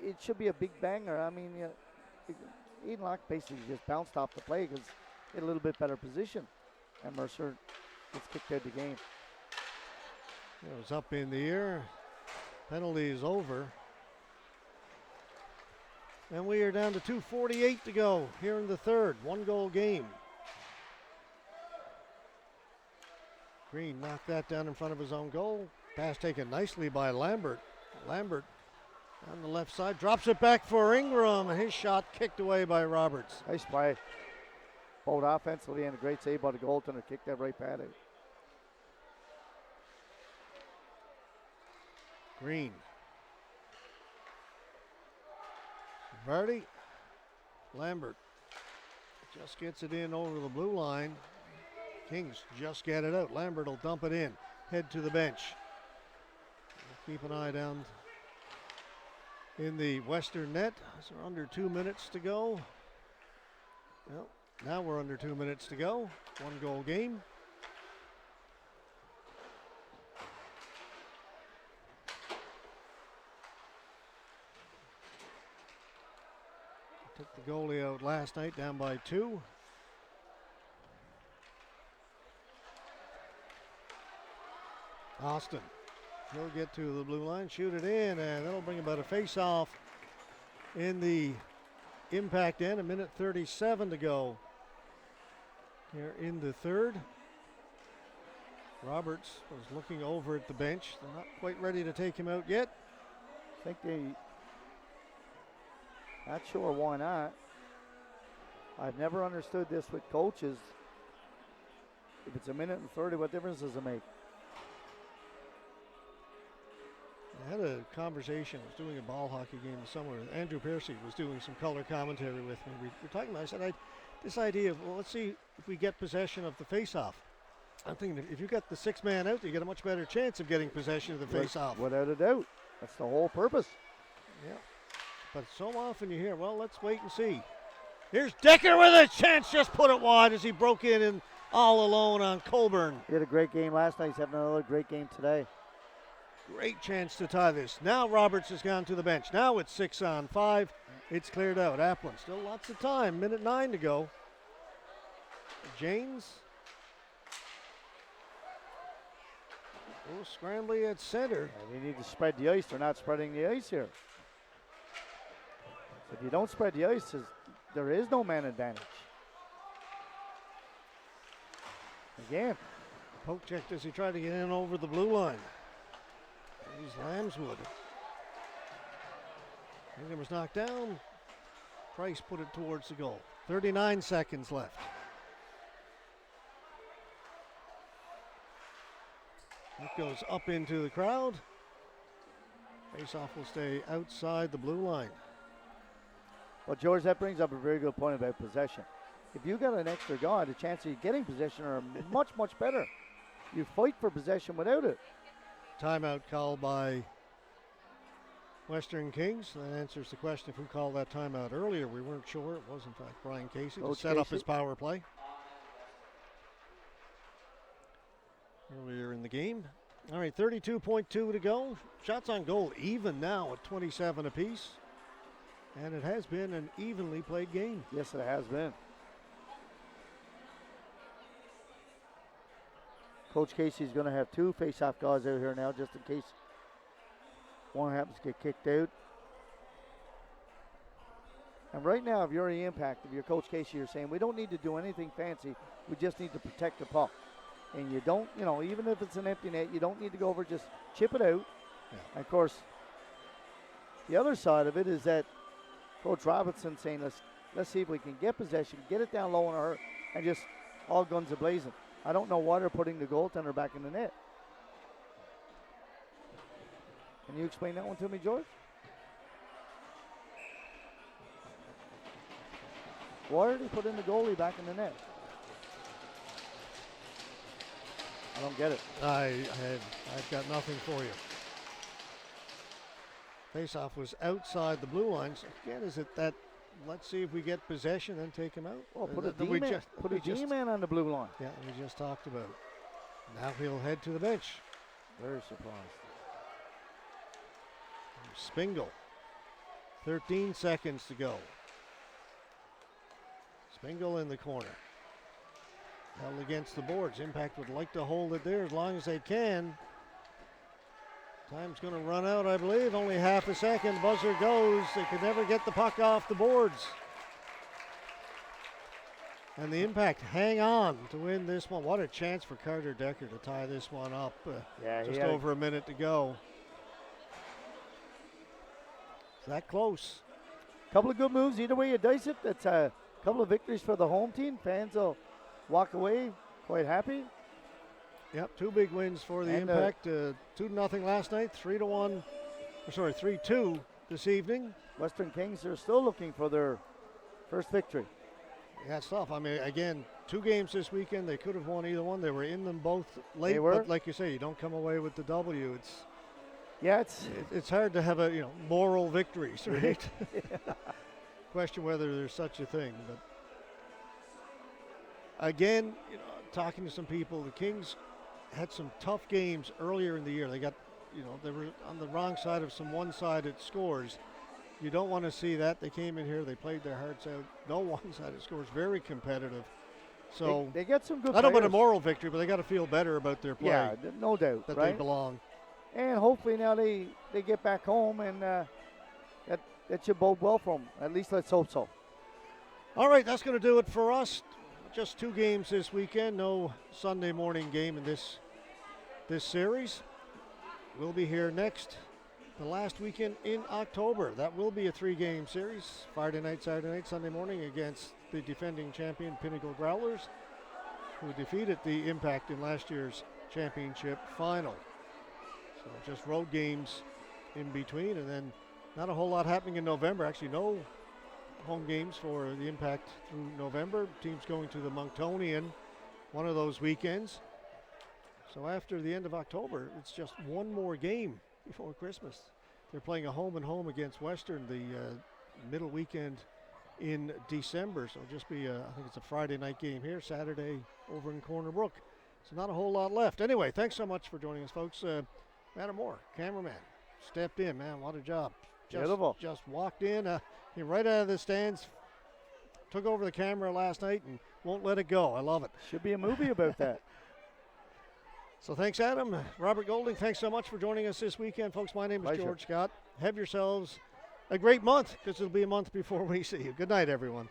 it should be a big banger. I mean, Ian Locke basically just bounced off the play because he had a little bit better position, and Mercer gets kicked out of the game. It was up in the air. Penalty is over. And we are down to 2:48 to go here in the third. 1-goal game. Green knocked that down in front of his own goal. Pass taken nicely by Lambert. Lambert on the left side drops it back for Ingram, and his shot kicked away by Roberts. Nice play. Both offensively and a great save by the goaltender. Kicked that right pad out. Green. Vardy. Lambert just gets it in over the blue line. Kings just get it out. Lambert will dump it in. Head to the bench. We'll keep an eye down in the western net. So under 2 minutes to go. Well, now we're under 2 minutes to go. 1-goal game. Took the goalie out last night, down by 2. Austin, he'll get to the blue line, shoot it in, and that'll bring about a face-off in the impact end. 1:37 to go here in the third. Roberts was looking over at the bench. They're not quite ready to take him out yet. I think they, not sure why not. I've never understood this with coaches. If it's 1:30, what difference does it make? I had a conversation. I was doing a ball hockey game this summer. Andrew Piercy was doing some color commentary with me. We were talking about, I said, this idea of, well, let's see if we get possession of the face-off. I'm thinking if you got the 6 man out, you get a much better chance of getting possession of the face-off. Without a doubt. That's the whole purpose. Yeah. But so often you hear, well, let's wait and see. Here's Decker with a chance, just put it wide as he broke in and all alone on Colburn. He had a great game last night. He's having another great game today. Great chance to tie this. Now Roberts has gone to the bench. Now it's 6-on-5. It's cleared out. Applin, still lots of time. 1:09 to go. James. A little scrambly at center. And they need to spread the ice. They're not spreading the ice here. So if you don't spread the ice, there is no man advantage. Again. Poke checked as he tried to get in over the blue line. He's Lambswood. Ingram was knocked down. Price put it towards the goal. 39 seconds left. It goes up into the crowd. Faceoff will stay outside the blue line. Well, George, that brings up a very good point about possession. If you got an extra guy, the chances of you getting possession are much, much better. You fight for possession without it. Timeout called by Western Kings. That answers the question of who called that timeout earlier. We weren't sure. It was, in fact, Brian Casey to set up his power play earlier in the game. All right, 32.2 to go. Shots on goal even now at 27 apiece. And it has been an evenly played game. Yes, it has been. Coach Casey's going to have 2 face-off guys out here now just in case one happens to get kicked out. And right now, if you're the Impact, if you're Coach Casey, you're saying we don't need to do anything fancy. We just need to protect the puck. And you don't, even if it's an empty net, you don't need to go over, just chip it out. Yeah. And of course, the other side of it is that Coach Robinson saying, let's see if we can get possession, get it down low on her, and just all guns a-blazing. I don't know why they're putting the goaltender back in the net. Can you explain that one to me, George? Why are they putting the goalie back in the net? I don't get it. I've got nothing for you. Faceoff was outside the blue lines. Again, is it that let's see if we get possession and take him out? Oh, put a That we D-man, just- put a we just- D-man on the blue line. Yeah, we just talked about. Now he'll head to the bench. Very surprised. Spingle. 13 seconds to go. Spingle in the corner. Held against the boards. Impact would like to hold it there as long as they can. Time's going to run out, I believe. Only half a second. Buzzer goes. They could never get the puck off the boards. And the Impact hang on to win this one. What a chance for Carter Decker to tie this one up. Yeah, Just over a minute to go. It's that close. Couple of good moves. Either way you dice it, it's a couple of victories for the home team. Fans will walk away quite happy. Yep, 2 big wins for the And, Impact. 2-0 last night, 3-2 this evening. Western Kings are still looking for their first victory. Yeah, it's tough. I mean, again, 2 games this weekend. They could have won either one. They were in them both late. They were. But like you say, you don't come away with the W. It's hard to have moral victories, right? Question whether there's such a thing. But again, talking to some people, the Kings had some tough games earlier in the year. They got, they were on the wrong side of some one-sided scores. You don't want to see that. They came in here, they played their hearts out. No one-sided scores, very competitive. So they get some good I don't know about a players. moral victory, but they got to feel better about their play. Yeah, no doubt, that right? they belong. And hopefully now they get back home, and that should bode well for them. At least let's hope so. All right, that's going to do it for us. Just 2 games this weekend. No Sunday morning game in this series. We'll be here next, the last weekend in October. That will be a 3-game series. Friday night, Saturday night, Sunday morning against the defending champion Pinnacle Growlers, who defeated the Impact in last year's championship final. So just road games in between, and then not a whole lot happening in November. Actually, no home games for the Impact through November. Teams going to the Monctonian one of those weekends. So after the end of October, it's just one more game before Christmas. They're playing a home-and-home against Western the middle weekend in December. So it'll just be, I think it's a Friday night game here, Saturday over in Corner Brook. So not a whole lot left. Anyway, thanks so much for joining us, folks. Matt Moore, cameraman, stepped in, man. What a job. Beautiful. Just walked in, right out of the stands, took over the camera last night and won't let it go. I love it. Should be a movie about that. So thanks, Adam. Robert Golding, thanks so much for joining us this weekend. Folks, my name is Pleasure. George Scott. Have yourselves a great month, because it'll be a month before we see you. Good night, everyone.